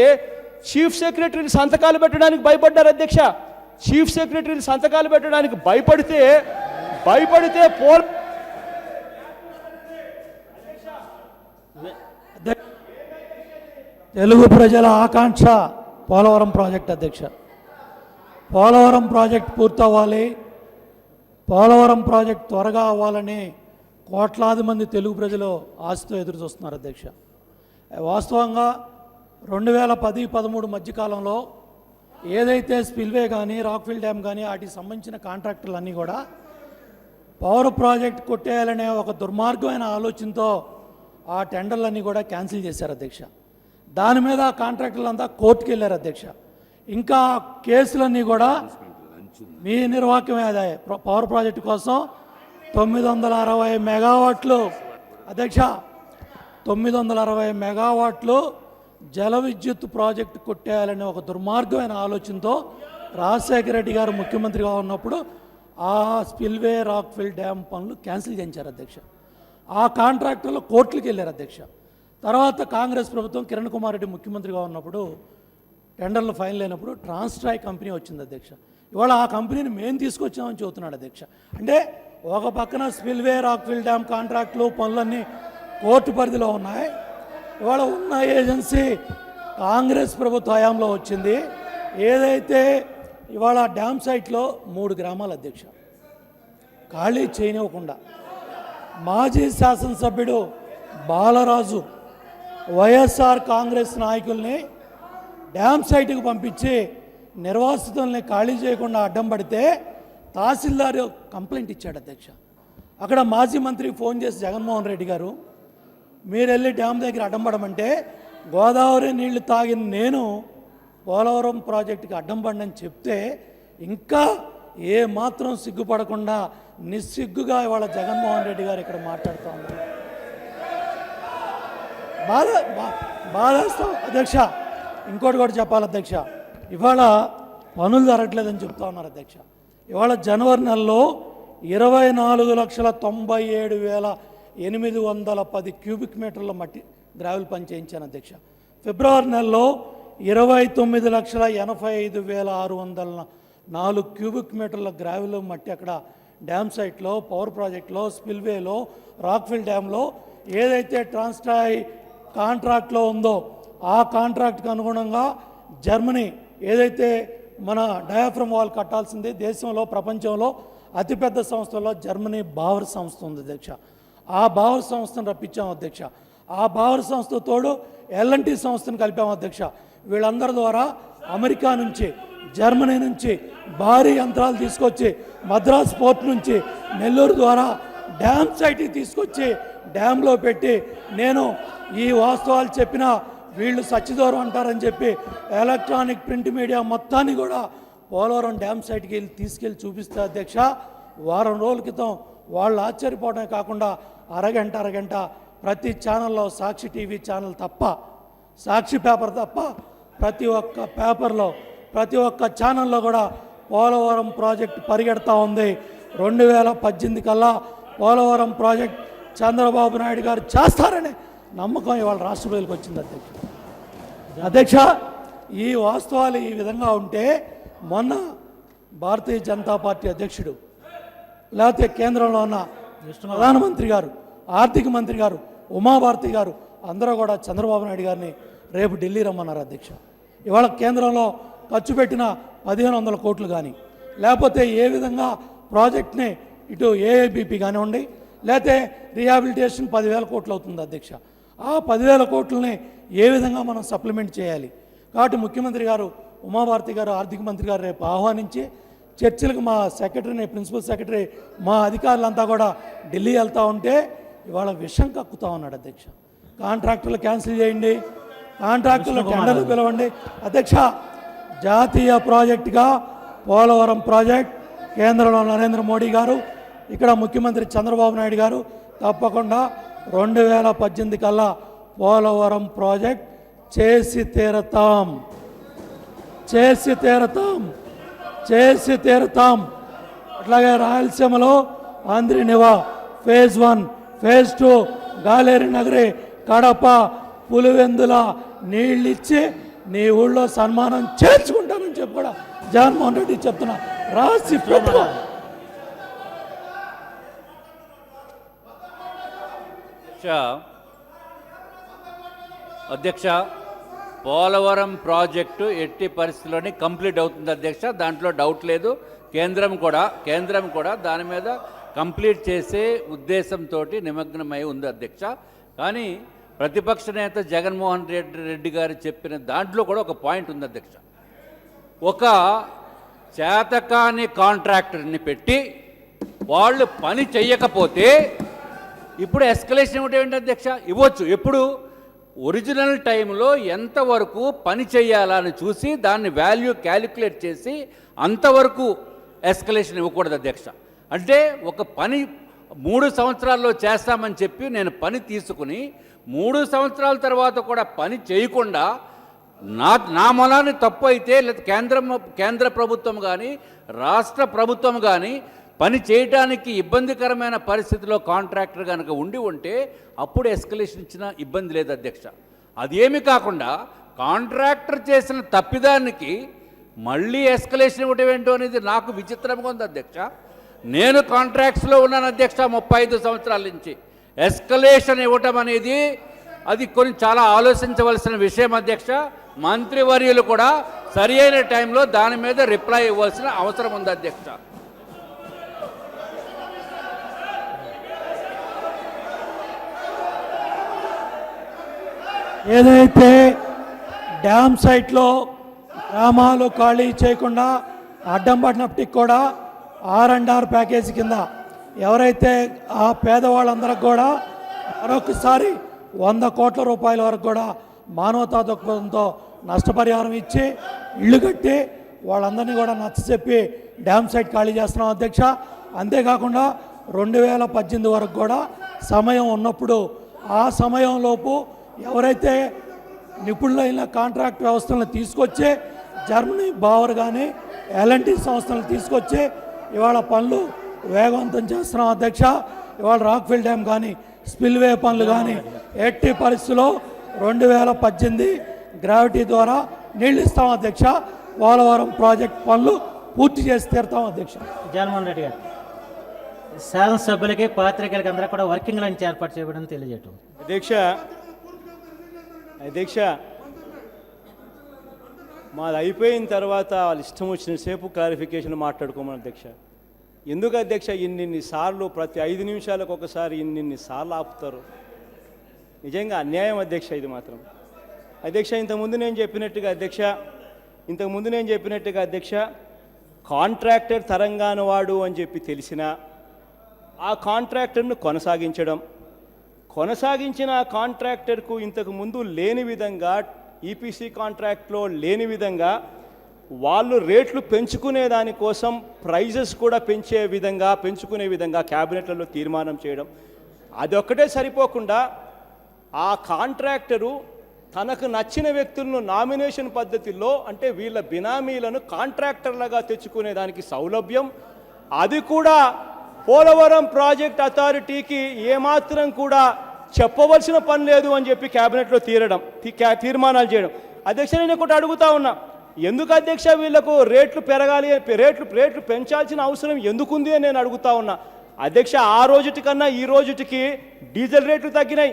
చీఫ్ సెక్రటరీలు సంతకాలు పెట్టడానికి భయపడ్డారు అధ్యక్ష. చీఫ్ సెక్రటరీలు సంతకాలు పెట్టడానికి భయపడితే తెలుగు ప్రజల ఆకాంక్ష పోలవరం ప్రాజెక్ట్ అధ్యక్ష. పోలవరం ప్రాజెక్ట్ పూర్తవ్వాలి, పోలవరం ప్రాజెక్ట్ త్వరగా అవ్వాలని కోట్లాది మంది తెలుగు ప్రజలు ఆశతో ఎదురు చూస్తున్నారు అధ్యక్ష. వాస్తవంగా 2010-13 మధ్యకాలంలో ఏదైతే స్పిల్వే కానీ రాక్ఫిల్ డ్యామ్ కానీ వాటికి సంబంధించిన కాంట్రాక్టర్లన్నీ కూడా పవర్ ప్రాజెక్ట్ కొట్టేయాలనే ఒక దుర్మార్గమైన ఆలోచనతో ఆ టెండర్లన్నీ కూడా క్యాన్సిల్ చేశారు అధ్యక్ష. దాని మీద ఆ కాంట్రాక్టర్లంతా కోర్టుకు వెళ్ళారు అధ్యక్ష. ఇంకా కేసులన్నీ కూడా మీ నిర్వాహకమే అదే పవర్ ప్రాజెక్టు కోసం 960 మెగావాట్లు అధ్యక్ష, 960 మెగావాట్లు జల విద్యుత్ ప్రాజెక్టు కొట్టేయాలనే ఒక దుర్మార్గమైన ఆలోచనతో రాజశేఖర రెడ్డి గారు ముఖ్యమంత్రిగా ఉన్నప్పుడు ఆ స్పిల్వే రాక్ఫిల్ డ్యామ్ పనులు క్యాన్సిల్ చేయించారు అధ్యక్ష. ఆ కాంట్రాక్టర్లు కోర్టులకు వెళ్ళారు అధ్యక్ష. తర్వాత కాంగ్రెస్ ప్రభుత్వం కిరణ్ కుమార్ రెడ్డి ముఖ్యమంత్రిగా ఉన్నప్పుడు టెండర్లు ఫైనల్ అయినప్పుడు ట్రాన్స్ట్రాయ్ కంపెనీ వచ్చింది అధ్యక్ష. ఇవాళ ఆ కంపెనీని మేము తీసుకొచ్చామని చెబుతున్నాడు అధ్యక్ష. అంటే ఒక పక్కన స్పిల్వే రాక్ఫిల్ డ్యామ్ కాంట్రాక్టులు పనులన్నీ కోర్టు పరిధిలో ఉన్నాయి. ఇవాళ ఉన్న ఏజెన్సీ కాంగ్రెస్ ప్రభుత్వ హయాంలో వచ్చింది. ఏదైతే ఇవాళ డ్యామ్ సైట్లో 3 గ్రామాల అధ్యక్ష ఖాళీ చేయనివ్వకుండా మాజీ శాసనసభ్యుడు బాలరాజు వైఎస్ఆర్ కాంగ్రెస్ నాయకుల్ని డ్యామ్ సైట్కి పంపించి నిర్వాసితుల్ని ఖాళీ చేయకుండా అడ్డం పడితే తహసీల్దార్ కంప్లైంట్ ఇచ్చాడు అధ్యక్ష. అక్కడ మాజీ మంత్రికి ఫోన్ చేసి జగన్మోహన్ రెడ్డి గారు మీరు వెళ్ళి డ్యామ్ దగ్గర అడ్డం పడమంటే గోదావరి నీళ్లు తాగిన నేను పోలవరం ప్రాజెక్టుకి అడ్డం పడని చెప్తే ఇంకా ఏ మాత్రం సిగ్గుపడకుండా నిస్సిగ్గుగా ఇవాళ జగన్మోహన్ రెడ్డి గారు ఇక్కడ మాట్లాడుతూ ఉన్నారు. బాధేస్తాం అధ్యక్ష. ఇంకోటి కూడా చెప్పాలి అధ్యక్ష, ఇవాళ పనులు జరగట్లేదని చెప్తా ఉన్నారు అధ్యక్ష. ఇవాళ జనవరి నెలలో 24,97,810 క్యూబిక్ మీటర్ల మట్టి గ్రావెల్ పని చేయించాను అధ్యక్ష. ఫిబ్రవరి నెలలో 29,85,604 క్యూబిక్ మీటర్ల గ్రావెల్ మట్టి అక్కడ డ్యామ్ సైట్లో, పవర్ ప్రాజెక్ట్లో, స్పిల్వేలో, రాక్ఫిల్ డ్యామ్లో ఏదైతే ట్రాన్స్ట్రాయ్ కాంట్రాక్ట్లో ఉందో ఆ కాంట్రాక్ట్కి అనుగుణంగా జర్మనీ ఏదైతే మన డయాఫ్రమ్ వాల్ కట్టాల్సింది దేశంలో ప్రపంచంలో అతిపెద్ద సంస్థల్లో జర్మనీ బావర్ సంస్థ ఉంది అధ్యక్ష. ఆ బావర్ సంస్థను రప్పించాం అధ్యక్ష. ఆ బావర్ సంస్థ తోడు ఎల్ఎన్టీ సంస్థను కలిపాం అధ్యక్ష. వీళ్ళందరి ద్వారా అమెరికా నుంచి, జర్మనీ నుంచి భారీ యంత్రాలు తీసుకొచ్చి మద్రాస్ పోర్ట్ నుంచి నెల్లూరు ద్వారా డ్యామ్ సైట్కి తీసుకొచ్చి డ్యామ్లో పెట్టి నేను ఈ వాస్తవాలు చెప్పిన వీళ్ళు సచ్చిదోరం అంటారని చెప్పి ఎలక్ట్రానిక్ ప్రింట్ మీడియా మొత్తాన్ని కూడా పోలవరం డ్యామ్ సైట్కి తీసుకెళ్ళి చూపిస్తే అధ్యక్ష, వారం రోజుల క్రితం వాళ్ళు ఆశ్చర్యపోవడమే కాకుండా అరగంట ప్రతి ఛానల్లో, సాక్షి టీవీ ఛానల్ తప్ప, సాక్షి పేపర్ తప్ప ప్రతి ఒక్క పేపర్లో, ప్రతి ఒక్క ఛానల్లో కూడా పోలవరం ప్రాజెక్ట్ పరిగెడతా ఉంది. 2018 కల్లా పోలవరం ప్రాజెక్ట్ చంద్రబాబు నాయుడు గారు చేస్తారనే నమ్మకం ఇవాళ రాష్ట్ర ప్రజలకు వచ్చింది అధ్యక్ష. ఈ వాస్తవాలు ఈ విధంగా ఉంటే మొన్న భారతీయ జనతా పార్టీ అధ్యక్షుడు లేకపోతే కేంద్రంలో ఉన్న ప్రధానమంత్రి గారు, ఆర్థిక మంత్రి గారు, ఉమాభారతి గారు అందరూ కూడా చంద్రబాబు నాయుడు గారిని రేపు ఢిల్లీ రమ్మన్నారు అధ్యక్ష. ఇవాళ కేంద్రంలో ఖర్చు పెట్టిన 1,500 కోట్లు కానీ లేకపోతే ఏ విధంగా ప్రాజెక్ట్ని ఇటు ఏఐబిపి కానివ్వండి లేకపోతే రీహాబిలిటేషన్ 10,000 కోట్లు అవుతుంది అధ్యక్ష. ఆ 10,000 కోట్లని ఏ విధంగా మనం సప్లిమెంట్ చేయాలి, కాబట్టి ముఖ్యమంత్రి గారు ఉమాభారతి గారు ఆర్థిక మంత్రి గారు రేపు ఆహ్వానించి చర్చలకు మా సెక్రటరీని ప్రిన్సిపల్ సెక్రటరీ మా అధికారులంతా కూడా ఢిల్లీ వెళ్తూ ఉంటే ఇవాళ విషం కక్కుతా ఉన్నాడు అధ్యక్ష. కాంట్రాక్టులు క్యాన్సిల్ చేయండి, కాంట్రాక్టులు టెండర్లు పిలవండి. అధ్యక్ష, జాతీయ ప్రాజెక్టుగా పోలవరం ప్రాజెక్ట్ కేంద్రంలో నరేంద్ర మోడీ గారు, ఇక్కడ ముఖ్యమంత్రి చంద్రబాబు నాయుడు గారు తప్పకుండా 2018 కల్లా పోలవరం ప్రాజెక్ట్ చేసి తీరతాం, చేసి తీరతాం, చేసి తీరతాం. అట్లాగే రాయలసీమలో ఆంధ్రనివా ఫేజ్ 1, ఫేజ్ 2, గాలేరు నగరి, కడప, పులివెందుల నీళ్ళిచ్చి నీ ఊళ్ళో సన్మానం చేర్చుకుంటానని చెప్పి కూడా జగన్మోహన్ రెడ్డి చెప్తున్నా. రాసి పెట్టుకో. అధ్యక్ష, పోలవరం ప్రాజెక్టు ఎట్టి పరిస్థితుల్లోని కంప్లీట్ అవుతుంది అధ్యక్ష, దాంట్లో డౌట్ లేదు. కేంద్రం కూడా దాని మీద కంప్లీట్ చేసే ఉద్దేశంతో నిమగ్నమై ఉంది అధ్యక్ష. కానీ ప్రతిపక్ష నేత జగన్మోహన్ రెడ్డి గారు చెప్పిన దాంట్లో కూడా ఒక పాయింట్ ఉంది అధ్యక్ష. ఒక చేతకాని కాంట్రాక్టర్ని పెట్టి వాళ్ళు పని చెయ్యకపోతే ఇప్పుడు ఎస్కలేషన్ ఇవ్వడం ఏంటి అధ్యక్ష? ఇవ్వచ్చు. ఎప్పుడు? ఒరిజినల్ టైంలో ఎంతవరకు పని చేయాలని చూసి దాన్ని వాల్యూ క్యాలిక్యులేట్ చేసి అంతవరకు ఎస్కలేషన్ ఇవ్వకూడదు అధ్యక్ష. అంటే ఒక పని 3 సంవత్సరాల్లో చేస్తామని చెప్పి నేను పని తీసుకుని 3 సంవత్సరాల తర్వాత కూడా పని చేయకుండా నా మొలాన్ని తప్పు అయితే లేదా కేంద్ర ప్రభుత్వం కానీ రాష్ట్ర ప్రభుత్వం కానీ పని చేయడానికి ఇబ్బందికరమైన పరిస్థితిలో కాంట్రాక్టర్ కనుక ఉంటే అప్పుడు ఎస్కలేషన్ ఇచ్చిన ఇబ్బంది లేదు అధ్యక్ష. అదేమి కాకుండా కాంట్రాక్టర్ చేసిన తప్పిదానికి మళ్ళీ ఎస్కలేషన్ ఇవ్వడం ఏంటో అనేది నాకు విచిత్రంగా ఉంది అధ్యక్ష. నేను కాంట్రాక్ట్స్లో ఉన్నాను అధ్యక్ష 35 సంవత్సరాల నుంచి. ఎస్కలేషన్ ఇవ్వటం అనేది అది కొన్ని చాలా ఆలోచించవలసిన విషయం అధ్యక్ష. మంత్రివర్యులు కూడా సరి అయిన టైంలో దాని మీద రిప్లై ఇవ్వాల్సిన అవసరం ఉంది అధ్యక్ష. ఏదైతే డ్యామ్ సైట్లో గ్రామాలు ఖాళీ చేయకుండా అడ్డం పడినప్పటికి కూడా R&R ప్యాకేజీ కింద ఎవరైతే ఆ పేదవాళ్ళందరికి కూడా మరొకసారి 100 కోట్ల రూపాయల వరకు కూడా మానవతా దృక్పథంతో నష్టపరిహారం ఇచ్చి ఇళ్ళు కట్టి వాళ్ళందరినీ కూడా నచ్చచెప్పి డ్యామ్ సైట్ ఖాళీ చేస్తున్నాం అధ్యక్ష. అంతేకాకుండా 2018 వరకు కూడా సమయం ఉన్నప్పుడు ఆ సమయంలోపు ఎవరైతే నిపుణులైన కాంట్రాక్ట్ వ్యవస్థలను తీసుకొచ్చి జర్మనీ బావర్ కానీ L&T సంస్థలను తీసుకొచ్చి ఇవాళ పనులు వేగవంతం చేస్తున్నాం అధ్యక్ష. ఇవాళ రాక్ఫిల్ డ్యామ్ కానీ స్పిల్వే పనులు కానీ ఎట్టి పరిస్థితుల్లో 2018 గ్రావిటీ ద్వారా నీళ్ళు ఇస్తాం అధ్యక్ష. పోలవరం ప్రాజెక్ట్ పనులు పూర్తి చేసి తీరుతాం అధ్యక్ష. జగన్మోహన్ రెడ్డి గారు శాసనసభ్యులకి పాత్రికేయులకి అందరూ కూడా వర్కింగ్ లంచ్ ఏర్పాటు చేయడం తెలియజేయటం. అధ్యక్ష మాది అయిపోయిన తర్వాత వాళ్ళు ఇష్టం వచ్చిన సేపు క్లారిఫికేషన్ మాట్లాడుకోమని అధ్యక్ష. ఎందుకు అధ్యక్ష ఇన్నిన్ని సార్లు ప్రతి 5 నిమిషాలకు ఒకసారి ఇన్నిన్ని సార్లు ఆపుతారు? నిజంగా అన్యాయం అధ్యక్ష ఇది మాత్రం. అధ్యక్ష ఇంతకుముందు నేను చెప్పినట్టుగా అధ్యక్ష కాంట్రాక్టర్ తెలంగాణ వాడు అని చెప్పి తెలిసినా ఆ కాంట్రాక్టర్ను కొనసాగించిన ఆ కాంట్రాక్టర్కు ఇంతకు ముందు లేని విధంగా ఈపీసీ కాంట్రాక్ట్లో లేని విధంగా వాళ్ళు రేట్లు పెంచుకునే దానికోసం ప్రైజెస్ కూడా పెంచుకునే విధంగా క్యాబినెట్లలో తీర్మానం చేయడం. అదొక్కటే సరిపోకుండా ఆ కాంట్రాక్టరు తనకు నచ్చిన వ్యక్తులను నామినేషన్ పద్ధతిలో అంటే వీళ్ళ బినామీలను కాంట్రాక్టర్లుగా తెచ్చుకునే దానికి సౌలభ్యం, అది కూడా పోలవరం ప్రాజెక్ట్ అథారిటీకి ఏమాత్రం కూడా చెప్పవలసిన పని లేదు అని చెప్పి క్యాబినెట్లో తీర్మానాలు చేయడం. అధ్యక్ష నేను ఒకటి అడుగుతా ఉన్నా, ఎందుకు అధ్యక్ష వీళ్లకు రేట్లు పెరగాలి, రేట్లు పెంచాల్సిన అవసరం ఎందుకుంది అని నేను అడుగుతా ఉన్నా. అధ్యక్ష ఆ రోజుటి కన్నా ఈ రోజుటికి డీజిల్ రేట్లు తగ్గినాయి,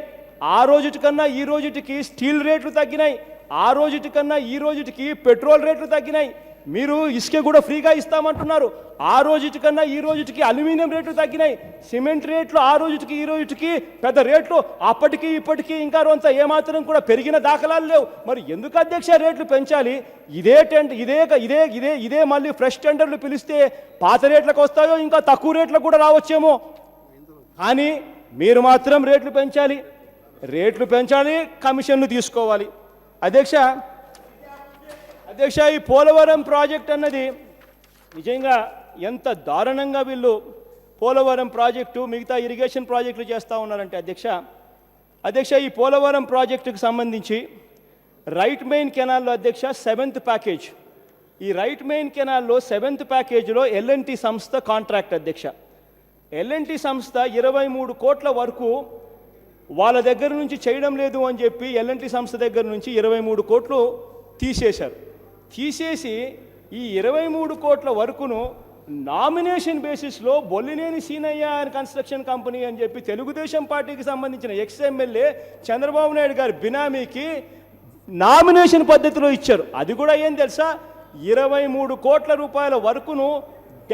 ఆ రోజుటి కన్నా ఈ రోజుటికి స్టీల్ రేట్లు తగ్గినాయి, ఆ రోజుటి కన్నా ఈ రోజుటికి పెట్రోల్ రేట్లు తగ్గినాయి. మీరు ఇసుక కూడా ఫ్రీగా ఇస్తామంటున్నారు. ఆ రోజుటి కన్నా ఈ రోజుకి అల్యూమినియం రేట్లు తగ్గినాయి, సిమెంట్ రేట్లు ఆ రోజుకి ఈ రోజుకి పెద్ద రేట్లు అప్పటికి ఇప్పటికీ ఇంకా కొంత ఏమాత్రం కూడా పెరిగిన దాఖలాలు లేవు. మరి ఎందుకు అధ్యక్ష రేట్లు పెంచాలి? ఇదే మళ్ళీ ఫ్రెష్ టెండర్లు పిలిస్తే పాత రేట్లకు వస్తాయో ఇంకా తక్కువ రేట్లకు కూడా రావచ్చేమో. కానీ మీరు మాత్రం రేట్లు పెంచాలి, కమిషన్లు తీసుకోవాలి. అధ్యక్ష, ఈ పోలవరం ప్రాజెక్ట్ అన్నది నిజంగా ఎంత దారుణంగా వీళ్ళు పోలవరం ప్రాజెక్టు మిగతా ఇరిగేషన్ ప్రాజెక్టులు చేస్తూ ఉన్నారంటే అధ్యక్ష ఈ పోలవరం ప్రాజెక్టుకు సంబంధించి రైట్ మెయిన్ కెనాల్లో అధ్యక్ష 7th ప్యాకేజ్, ఈ రైట్ మెయిన్ కెనాల్లో 7th ప్యాకేజీలో L&T సంస్థ కాంట్రాక్ట్ అధ్యక్ష. L&T సంస్థ 23 కోట్ల వరకు వాళ్ళ దగ్గర నుంచి చేయడం లేదు అని చెప్పి L&T సంస్థ దగ్గర నుంచి 23 కోట్లు తీసేసి ఈ 23 కోట్ల వరకును నామినేషన్ బేసిస్లో Bollineni Seenaiah and construction company అని చెప్పి తెలుగుదేశం పార్టీకి సంబంధించిన ఎక్స్-ఎమ్మెల్యే చంద్రబాబు నాయుడు గారి బినామీకి నామినేషన్ పద్ధతిలో ఇచ్చారు. అది కూడా ఏం తెలుసా, 23 కోట్ల రూపాయల వరకును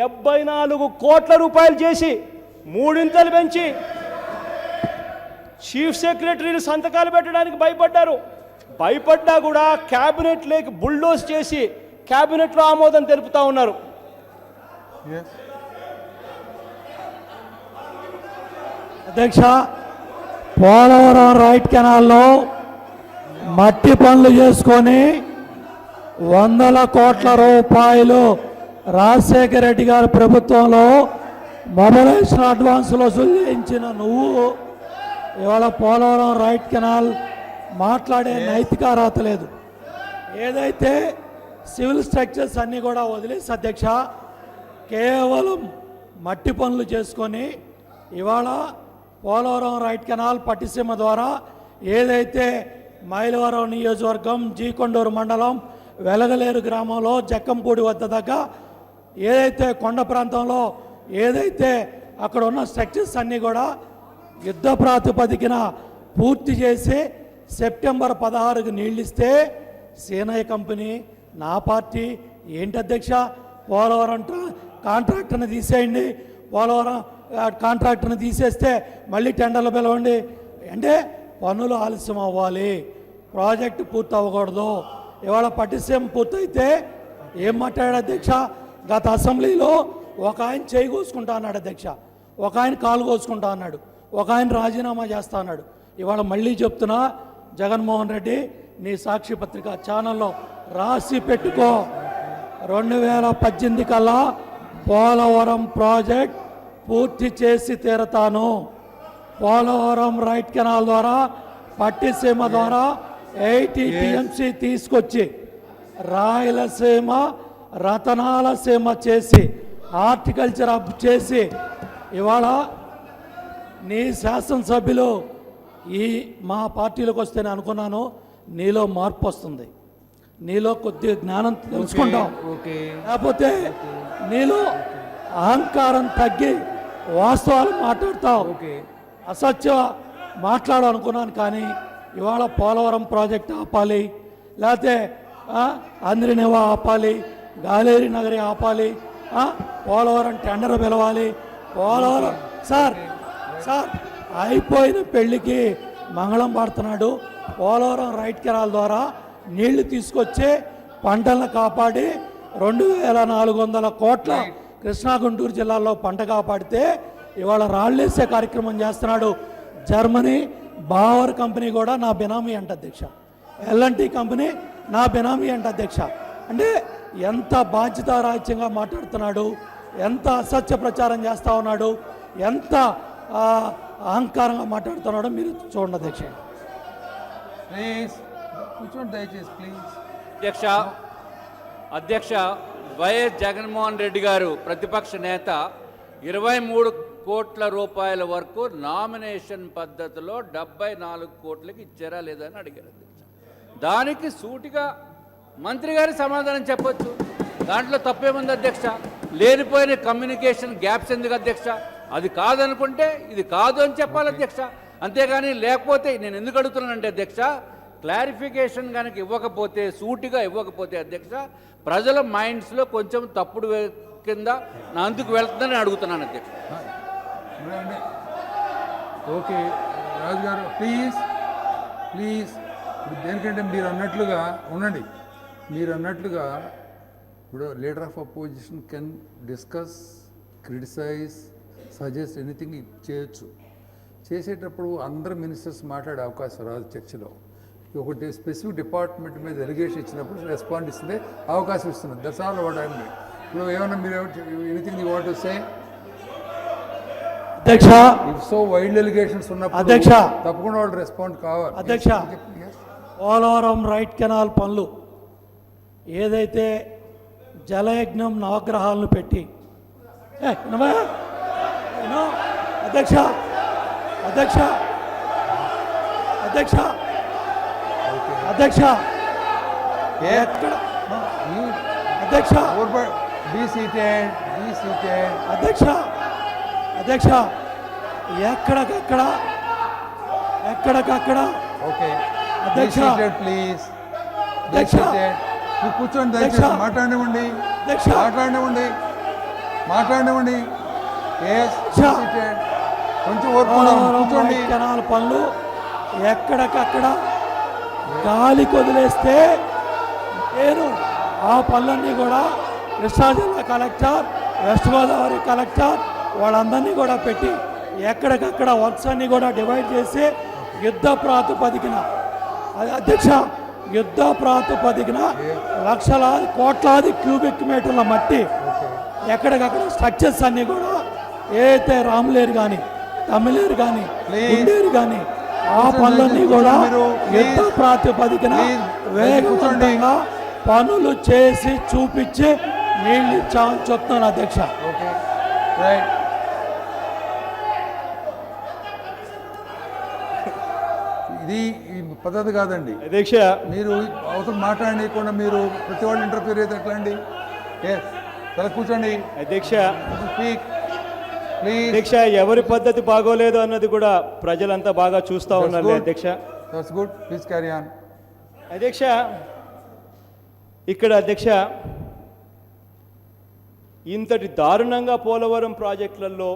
74 కోట్ల రూపాయలు చేసి 3 పెంచి చీఫ్ సెక్రటరీలు సంతకాలు పెట్టడానికి భయపడ్డా కూడా క్యాబినెట్ లేక బుల్డోజ్ చేసి క్యాబినెట్లో ఆమోదం తెలుపుతా ఉన్నారు. అధ్యక్ష, పోలవరం రైట్ కెనాల్లో మట్టి పనులు చేసుకొని 100 కోట్ల రూపాయలు రాజశేఖర రెడ్డి గారి ప్రభుత్వంలో మొబిలైజేషన్ అడ్వాన్సులు వసూలు చేయించిన నువ్వు ఇవాళ పోలవరం రైట్ కెనాల్ మాట్లాడే నైతిక అర్హత లేదు. ఏదైతే సివిల్ స్ట్రక్చర్స్ అన్నీ కూడా వదిలేసి అధ్యక్ష కేవలం మట్టి పనులు చేసుకొని ఇవాళ పోలవరం రైట్ కెనాల్ పట్టిసీమ ద్వారా ఏదైతే మైలవరం నియోజకవర్గం జీకొండూరు మండలం వెలగలేరు గ్రామంలో జక్కంపూడి వద్ద దగ్గర ఏదైతే కొండ ప్రాంతంలో ఏదైతే అక్కడ ఉన్న స్ట్రక్చర్స్ అన్నీ కూడా యుద్ధ ప్రాతిపదికన పూర్తి చేసి సెప్టెంబర్ 16కి నీళ్ళు ఇస్తే సీనయ్య కంపెనీ నా పార్టీ ఏంటి అధ్యక్ష, పోలవరం కాంట్రాక్టర్ని తీసేయండి, పోలవరం కాంట్రాక్టర్ని తీసేస్తే మళ్ళీ టెండర్లు పిలవండి అంటే పనులు ఆలస్యం అవ్వాలి, ప్రాజెక్టు పూర్తి అవ్వకూడదు. ఇవాళ పట్టిసీమ పూర్తయితే ఏం మాట్లాడాడు అధ్యక్ష, గత అసెంబ్లీలో ఒక ఆయన చేయి కోసుకుంటా అన్నాడు అధ్యక్ష, ఒక ఆయన కాలు కోసుకుంటా అన్నాడు, ఒక ఆయన రాజీనామా చేస్తా అన్నాడు. ఇవాళ మళ్ళీ చెప్తున్నా, జగన్మోహన్ రెడ్డి నీ సాక్షి పత్రిక ఛానల్లో రాసి పెట్టుకో, 2018 కల్లా పోలవరం ప్రాజెక్ట్ పూర్తి చేసి తీరతాను. పోలవరం రైట్ కెనాల్ ద్వారా పట్టిసీమ ద్వారా 80 TMC తీసుకొచ్చి రాయలసీమ రతనాల సీమ చేసి హార్టికల్చర్ అప్ చేసి ఇవాళ నీ శాసనసభ్యులు ఈ మా పార్టీలోకి వస్తే నేను అనుకున్నాను నీలో మార్పు వస్తుంది, నీలో కొద్ది జ్ఞానం తెలుసుకుంటాం, లేకపోతే నీలో అహంకారం తగ్గి వాస్తవాలు మాట్లాడతావు, అసత్య మాట్లాడాలనుకున్నాను. కానీ ఇవాళ పోలవరం ప్రాజెక్ట్ ఆపాలి, లేకపోతే అంద్రినివా ఆపాలి, గాలేరి నగరి ఆపాలి, పోలవరం టెండర్ పిలవాలి, పోలవరం సార్ అయిపోయిన పెళ్లికి మంగళం పాడుతున్నాడు. పోలవరం రైట్ కెనాల్ ద్వారా నీళ్లు తీసుకొచ్చి పంటలను కాపాడి 2400 కోట్ల కృష్ణా గుంటూరు జిల్లాలో పంట కాపాడితే ఇవాళ రాళ్ళేసే కార్యక్రమం చేస్తున్నాడు. జర్మనీ బావర్ కంపెనీ కూడా నా బినామీ అంట అధ్యక్ష, L&T కంపెనీ నా బినామీ అంట అధ్యక్ష. అంటే ఎంత బాధ్యతారాహిత్యంగా మాట్లాడుతున్నాడు, ఎంత అసత్య ప్రచారం చేస్తూ ఉన్నాడు, ఎంత అహంకారంగా మాట్లాడుతున్నాడో మీరు చూడండి అధ్యక్ష. అధ్యక్ష వైఎస్ జగన్మోహన్ రెడ్డి గారు ప్రతిపక్ష నేత 23 కోట్ల రూపాయల వరకు నామినేషన్ పద్ధతిలో 74 కోట్లకి ఇచ్చారా లేదా అని అడిగారు అధ్యక్ష. దానికి సూటిగా మంత్రి గారి సమాధానం చెప్పొచ్చు, దాంట్లో తప్పేముంది అధ్యక్ష. లేనిపోయిన కమ్యూనికేషన్ గ్యాప్స్ ఎందుకు అధ్యక్ష, అది కాదనుకుంటే ఇది కాదు అని చెప్పాలి అధ్యక్ష. అంతేగాని లేకపోతే నేను ఎందుకు అడుగుతున్నానంటే అధ్యక్ష, క్లారిఫికేషన్ కనుక ఇవ్వకపోతే, సూటిగా ఇవ్వకపోతే అధ్యక్ష, ప్రజల మైండ్స్లో కొంచెం తప్పుడు కింద నా అందుకు వెళ్తుందని అడుగుతున్నాను అధ్యక్ష. ఉండండి. ఓకే రాజు గారు ప్లీజ్ ప్లీజ్. ఇప్పుడు దేనికంటే మీరు అన్నట్లుగా ఉండండి. మీరు అన్నట్లుగా ఇప్పుడు leader of opposition can discuss, criticise, suggest anything చేయొచ్చు. చేసేటప్పుడు అందరు మినిస్టర్స్ మాట్లాడే అవకాశం రాదు చర్చలో. ఒకటి స్పెసిఫిక్ డిపార్ట్మెంట్ మీద ఎలిగేషన్ ఇచ్చినప్పుడు రెస్పాండ్ ఇస్తే అవకాశం ఇస్తున్నారు. That's all what I mean. ఇప్పుడు ఏమన్నా మీరు anything you want to say? అధ్యక్ష, ఇఫ్ సో వైల్డ్ ఎలిగేషన్స్ ఉన్నప్పుడు అధ్యక్ష, తప్పకుండా వాళ్ళు రెస్పాండ్ కావాలి. అధ్యక్ష, పోలవరం రైట్ కెనాల్ పనులు ఏదైతే జలయజ్ఞం నవగ్రహాలను పెట్టి అధ్యక్ష అధ్యక్ష అధ్యక్ష అధ్యక్ష ఎక్కడ అధ్యక్ష బీ సీటెడ్ అధ్యక్ష అధ్యక్ష ఎక్కడికక్కడ ఓకే అధ్యక్ష ప్లీజ్ అధ్యక్ష కూర్చోండి అధ్యక్ష. దయచేసి మాట్లాడనివ్వండి అధ్యక్ష. మాట్లాడనివ్వండి అధ్యక్ష. కొంచెం కూర్చోండి. కెనాల్ పనులు ఎక్కడికక్కడ గాలి కొదిలేస్తే నేను ఆ పనులన్నీ కూడా కృష్ణా జిల్లా కలెక్టర్, వెస్ట్ గోదావరి కలెక్టర్ వాళ్ళందరినీ కూడా పెట్టి ఎక్కడికక్కడ వర్క్స్ అన్ని కూడా డివైడ్ చేసి యుద్ధ ప్రాతిపదికన అధ్యక్ష యుద్ధ ప్రాతిపదికన లక్షలాది కోట్లాది క్యూబిక్ మీటర్ల మట్టి ఎక్కడికక్కడ స్ట్రక్చర్స్ అన్నీ కూడా ఏదైతే రాములేరు కానీ, తమిళేరు కానీ, గుండేరు కానీ ఆ పనులన్నీ కూడా యుద్ధ ప్రాతిపదికన వేగవంతంగా పనులు చేసి చూపించి నీళ్ళు ఇచ్చామని చెప్తున్నాను అధ్యక్ష. Okay right. ఇది ఈ పద్ధతి కాదండి అధ్యక్ష. మీరు అవతల మాట్లాడకుండా మీరు ప్రతి వాళ్ళు ఇంటర్ఫియర్ అయితే ఎట్లా అండి? తల కూర్చోండి అధ్యక్ష. Speak please. అధ్యక్ష, ఎవరి పద్ధతి బాగోలేదు అన్నది కూడా ప్రజలంతా బాగా చూస్తూ ఉన్నారు అధ్యక్ష. That's good. Please carry on. అధ్యక్ష, ఇక్కడ అధ్యక్ష ఇంతటి దారుణంగా పోలవరం ప్రాజెక్టులలో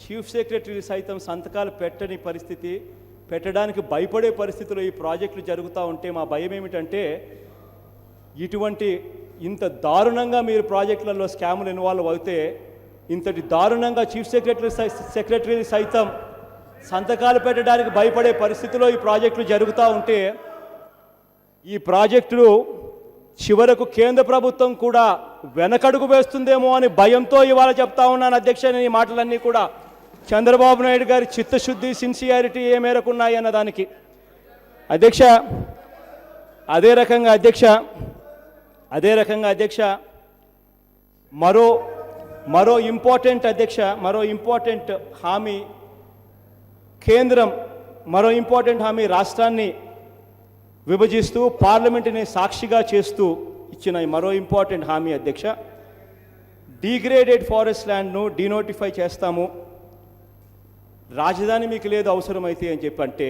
చీఫ్ సెక్రటరీ సైతం సంతకాలు పెట్టని పరిస్థితి, పెట్టడానికి భయపడే పరిస్థితిలో ఈ ప్రాజెక్టులు జరుగుతూ ఉంటే మా భయం ఏమిటంటే ఇటువంటి ఇంత దారుణంగా మీరు ప్రాజెక్టులలో స్కాములు ఇన్వాల్వ్ అవుతే ఇంతటి దారుణంగా చీఫ్ సెక్రటరీ సైతం సంతకాలు పెట్టడానికి భయపడే పరిస్థితిలో ఈ ప్రాజెక్టులు జరుగుతూ ఉంటే ఈ ప్రాజెక్టులు చివరకు కేంద్ర ప్రభుత్వం కూడా వెనకడుగు వేస్తుందేమో అని భయంతో ఇవాళ చెప్తా ఉన్నాను అధ్యక్ష. నేను ఈ మాటలన్నీ కూడా చంద్రబాబు నాయుడు గారి చిత్తశుద్ధి, సిన్సియారిటీ ఏ మేరకు ఉన్నాయి అన్న దానికి అధ్యక్ష. అదే రకంగా అధ్యక్ష మరో ఇంపార్టెంట్ హామీ కేంద్రం, మరో ఇంపార్టెంట్ హామీ రాష్ట్రాన్ని విభజిస్తూ పార్లమెంటుని సాక్షిగా చేస్తూ ఇచ్చిన మరో ఇంపార్టెంట్ హామీ అధ్యక్ష, డీగ్రేడెడ్ ఫారెస్ట్ ల్యాండ్ను డీనోటిఫై చేస్తాము, రాజధాని మీకు లేదు అవసరమైతే అని చెప్పంటే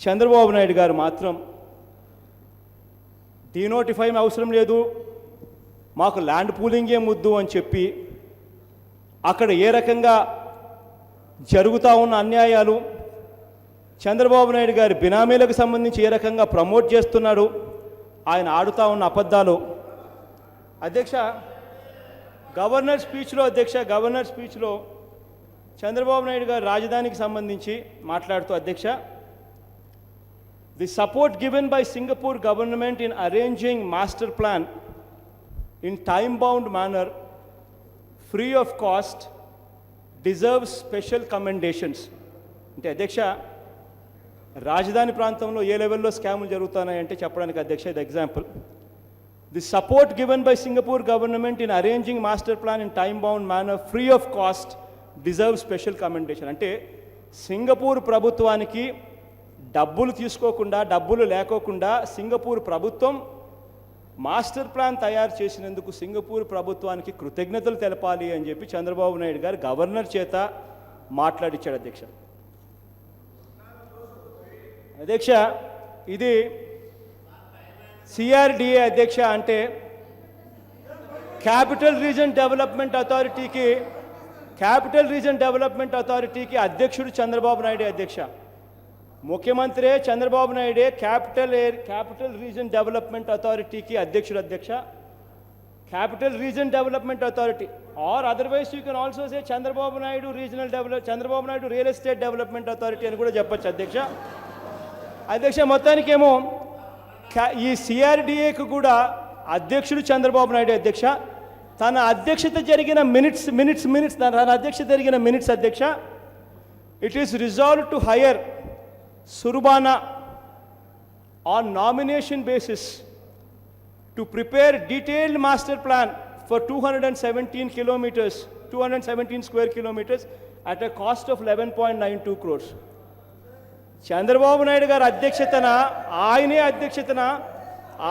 చంద్రబాబు నాయుడు గారు మాత్రం డీనోటిఫై అవసరం లేదు, మాకు ల్యాండ్ పూలింగే ముద్దు అని చెప్పి అక్కడ ఏ రకంగా జరుగుతూ ఉన్న అన్యాయాలు, చంద్రబాబు నాయుడు గారి బినామీలకు సంబంధించి ఏ రకంగా ప్రమోట్ చేస్తున్నాడు, ఆయన ఆడుతూ ఉన్న అబద్ధాలు అధ్యక్ష. గవర్నర్ స్పీచ్లో చంద్రబాబు నాయుడు గారు రాజధానికి సంబంధించి మాట్లాడుతూ అధ్యక్ష, the support given by Singapore government in arranging master plan in time bound manner free of cost deserves special commendations. అంటే అధ్యక్ష, రాజధాని ప్రాంతంలో ఏ లెవెల్లో స్కాములు జరుగుతున్నాయంటే చెప్పడానికి అధ్యక్ష ఇది example. The support given by Singapore government in arranging master plan in time bound manner free of cost deserve special commendation. అంటే సింగపూర్ ప్రభుత్వానికి డబ్బులు తీసుకోకుండా, డబ్బులు లేకోకుండా సింగపూర్ ప్రభుత్వం మాస్టర్ ప్లాన్ తయారు చేసినందుకు సింగపూర్ ప్రభుత్వానికి కృతజ్ఞతలు తెలపాలి అని చెప్పి చంద్రబాబు నాయుడు గారు గవర్నర్ చేత మాట్లాడించాడు అధ్యక్ష. ఇది సిఆర్డిఏ అధ్యక్ష అంటే క్యాపిటల్ రీజన్ డెవలప్మెంట్ అథారిటీకి అధ్యక్షుడు చంద్రబాబు నాయుడు అధ్యక్ష. ముఖ్యమంత్రి చంద్రబాబు నాయుడే క్యాపిటల్ రీజన్ డెవలప్మెంట్ అథారిటీకి అధ్యక్షుడు అధ్యక్ష. Capital region development authority or otherwise you can also say Chandrababu Naidu real estate development authority అని కూడా చెప్పొచ్చు అధ్యక్ష. అధ్యక్ష మొత్తానికేమో ఈ సిఆర్డిఏకు కూడా అధ్యక్షుడు చంద్రబాబు నాయుడు అధ్యక్ష. తన అధ్యక్షత జరిగిన మినిట్స్ అధ్యక్ష, it is resolved to hire Surbana on nomination basis to prepare detailed master plan for 217 square kilometers at a cost of 11.92 crores. Chandrababu Naidu గారి అధ్యక్షతన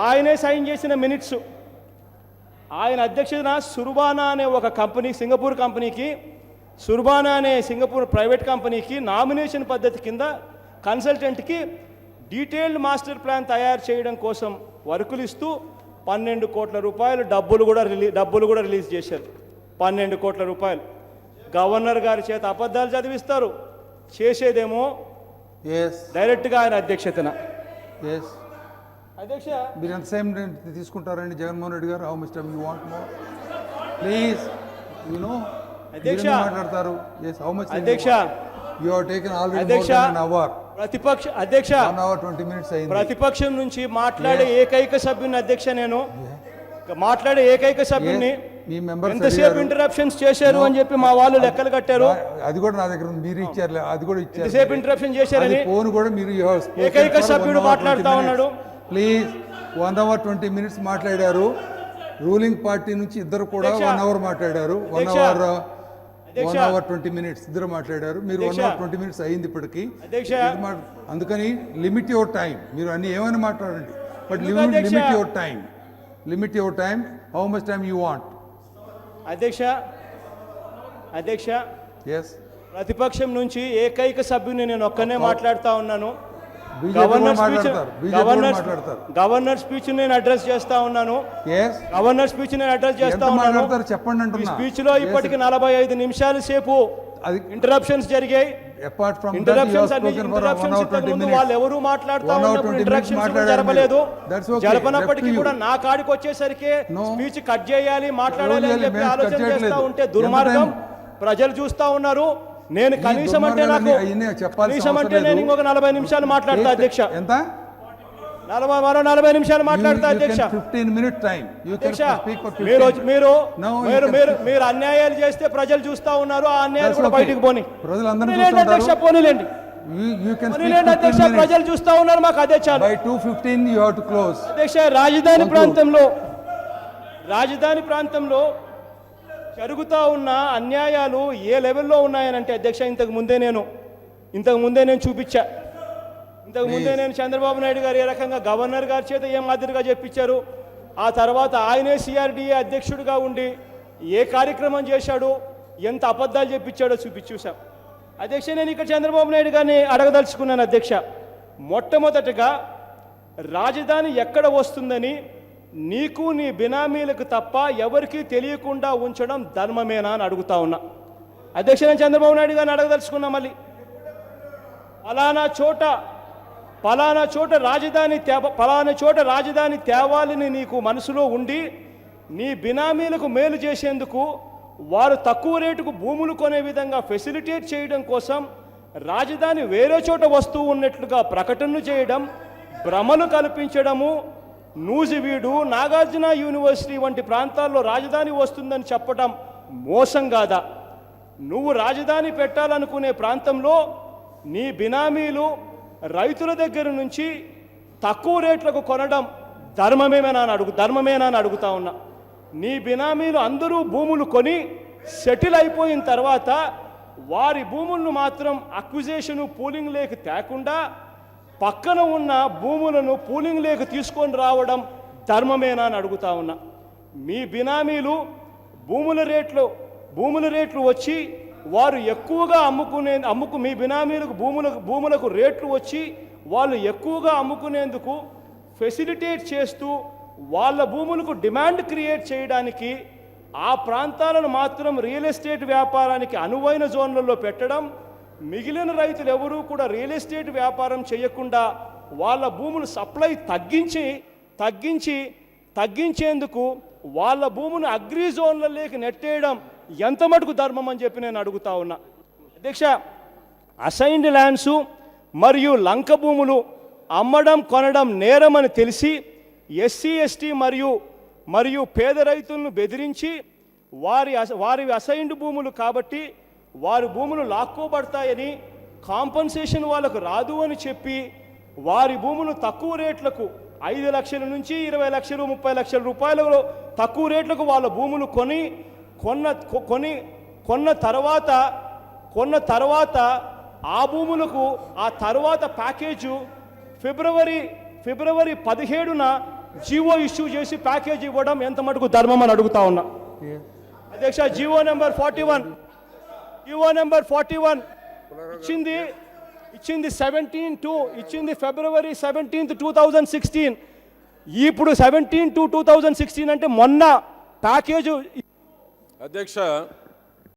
ఆయనే సైన్ చేసిన మినిట్స్. ఆయన అధ్యక్షతన సుర్బానా అనే ఒక కంపెనీ, సింగపూర్ కంపెనీకి, సుర్బానా అనే సింగపూర్ ప్రైవేట్ కంపెనీకి నామినేషన్ పద్ధతి కింద కన్సల్టెంట్కి డీటెయిల్డ్ మాస్టర్ ప్లాన్ తయారు చేయడం కోసం వర్కులు ఇస్తూ 12 కోట్ల రూపాయలు డబ్బులు కూడా రిలీజ్ చేశారు. 12 కోట్ల రూపాయలు గవర్నర్ గారి చేత అబద్ధాలు చదివిస్తారు, చేసేదేమో డైరెక్ట్గా ఆయన అధ్యక్షతన. అధ్యక్ష మీరు ఎంత సేమ్ తీసుకుంటారండి జగన్మోహన్ రెడ్డి గారు? How much time you want more please? You know అధ్యక్ష మాట్లాడతారు. ఎస్, హౌ మచ్ అధ్యక్ష యు హావ్ టేకెన్ ఆల్రెడీ అధ్యక్ష మోర్ దెన్ an hour. ప్రతిపక్ష అధ్యక్ష 1 hour 20 minutes అయింది. ప్రతిపక్షం నుంచి మాట్లాడే ఏకైక సభ్యుని అధ్యక్ష, నేను మాట్లాడే ఏకైక సభ్యుని మీ మెంబర్స్ ఎంతసేపు ఇంటరప్షన్స్ చేశారు అని చెప్పి మా వాళ్ళు లెక్కలు కట్టారు. అది కూడా నా దగ్గర ఉంది, మీరు ఇచ్చారు, అది కూడా ఇచ్చారు. ఎంతసేపు ఇంటరప్షన్ చేశారని ఫోన్ కూడా మీరు ఏకైక సభ్యుడు మాట్లాడుతా ఉన్నాడు. ప్లీజ్ 1 hour 20 minutes మాట్లాడారు. రూలింగ్ పార్టీ నుంచి ఇద్దరు కూడా 1 hour మాట్లాడారు. 1 hour 20 minutes ఇద్దరు మాట్లాడారు. మీరు 1 hour 20 minutes అయింది ఇప్పటికి. అందుకని లిమిట్ యువర్ టైం. మీరు అన్ని ఏమైనా మాట్లాడండి, but limit your time. How much time you want? అధ్యక్ష ఎస్, ప్రతిపక్షం నుంచి ఏకైక సభ్యుని నేను ఒక్కనే మాట్లాడుతా ఉన్నాను. గవర్నర్ స్పీచ్ నేను అడ్రస్ చేస్తా ఉన్నాను. చెప్పండి అంటున్నా. స్పీచ్ లో ఇప్పటికి 45 నిమిషాల సేపు ఇంటరప్షన్స్ జరిగాయి. వాళ్ళు ఎవరు మాట్లాడుతా ఉన్నప్పుడు ఇంటరాక్షన్స్ జరపలేదు. జరపనప్పటికీ కూడా నా కాడికి వచ్చేసరికి స్పీచ్ కట్ చేయాలి, మాట్లాడాలి అని చెప్పి ఆలోచన చేస్తా ఉంటే దుర్మార్గం. ప్రజలు చూస్తా ఉన్నారు. నేను కనీసం అంటే నేను ఇంకొక 40 నిమిషాలు మాట్లాడతా అధ్యక్ష. ఎంత? 40 నిమిషాలు మాట్లాడతా అధ్యక్ష. 15 minute time. మీరు అన్యాయాలు చేస్తే ప్రజలు చూస్తా ఉన్నారు. ఆ అన్యాయాలు కూడా బయటికి పోనీ అధ్యక్ష, పోనీలేండి అధ్యక్ష, ప్రజలు చూస్తా ఉన్నారు. మాకు అదే చాలు. By 2:15 you have to close. అధ్యక్ష, రాజధాని ప్రాంతంలో జరుగుతూ ఉన్న అన్యాయాలు ఏ లెవెల్లో ఉన్నాయనంటే అధ్యక్ష, ఇంతకు ముందే నేను చూపించా. ఇంతకుముందే నేను చంద్రబాబు నాయుడు గారు ఏ రకంగా గవర్నర్ గారి చేత ఏం మాదిరిగా చెప్పించారు, ఆ తర్వాత ఆయనే సిఆర్డిఏ అధ్యక్షుడిగా ఉండి ఏ కార్యక్రమం చేశాడు, ఎంత అబద్ధాలు చెప్పించాడో చూసాం. అధ్యక్ష, నేను ఇక్కడ చంద్రబాబు నాయుడు గారిని అడగదలుచుకున్నాను అధ్యక్ష. మొట్టమొదటగా రాజధాని ఎక్కడ వస్తుందని నీకు నీ బినామీలకు తప్ప ఎవరికీ తెలియకుండా ఉంచడం ధర్మమేనా అని అడుగుతా ఉన్నా అధ్యక్ష. నేను చంద్రబాబు నాయుడు గారిని అడగదలుచుకున్నా. మళ్ళీ పలానా చోట రాజధాని తేవాలని నీకు మనసులో ఉండి నీ బినామీలకు మేలు చేసేందుకు వారు తక్కువ రేటుకు భూములు కొనే విధంగా ఫెసిలిటేట్ చేయడం కోసం రాజధాని వేరే చోట వస్తూ ఉన్నట్లుగా ప్రకటనలు చేయడం, భ్రమలు కల్పించడము, నూజివీడు, నాగార్జున యూనివర్సిటీ వంటి ప్రాంతాల్లో రాజధాని వస్తుందని చెప్పడం మోసం కాదా? నువ్వు రాజధాని పెట్టాలనుకునే ప్రాంతంలో నీ బినామీలు రైతుల దగ్గర నుంచి తక్కువ రేట్లకు కొనడం ధర్మమేనా అని అడుగుతా ఉన్నా. నీ బినామీలు అందరూ భూములు కొని సెటిల్ అయిపోయిన తర్వాత వారి భూములను మాత్రం అక్విజేషను పూలింగ్ లేక తేకుండా పక్కన ఉన్న భూములను పూలింగ్ లేక తీసుకొని రావడం ధర్మమేనా అని అడుగుతా ఉన్నా. మీ బినామీలు భూముల రేట్లు వచ్చి వారు ఎక్కువగా మీ బినామీలకు భూములకు రేట్లు వచ్చి వాళ్ళు ఎక్కువగా అమ్ముకునేందుకు ఫెసిలిటేట్ చేస్తూ వాళ్ళ భూములకు డిమాండ్ క్రియేట్ చేయడానికి ఆ ప్రాంతాలను మాత్రం రియల్ ఎస్టేట్ వ్యాపారానికి అనువైన జోన్లలో పెట్టడం, మిగిలిన రైతులు ఎవరూ కూడా రియల్ ఎస్టేట్ వ్యాపారం చేయకుండా వాళ్ళ భూములు సప్లై తగ్గించేందుకు వాళ్ళ భూమును అగ్రి జోన్లలోకి నెట్టేయడం ఎంత మటుకు ధర్మం అని చెప్పి నేను అడుగుతా ఉన్నా. అధ్యక్ష, అసైన్డ్ ల్యాండ్సు మరియు లంక భూములు అమ్మడం కొనడం నేరమని తెలిసి ఎస్సీ ఎస్టీ మరియు పేద రైతులను బెదిరించి వారి అసైన్డ్ భూములు కాబట్టి వారి భూములు లాక్కోబడతాయని, కాంపన్సేషన్ వాళ్ళకు రాదు అని చెప్పి వారి భూములు తక్కువ రేట్లకు 5 లక్షల నుంచి 20 లక్షలు 30 లక్షల రూపాయలలో తక్కువ రేట్లకు వాళ్ళ భూములు కొన్న తర్వాత ఆ భూములకు ఆ తర్వాత ప్యాకేజు ఫిబ్రవరి 17న జీవో ఇష్యూ చేసి ప్యాకేజ్ ఇవ్వడం ఎంత మటుకు ధర్మం అని అడుగుతా ఉన్నా. అధ్యక్ష, జీవో నెంబర్ 41 ఇచ్చింది ఫిబ్రవరి 17, 2016. ఇప్పుడు 17/2/2016 అంటే మొన్న ప్యాకేజ్. అధ్యక్ష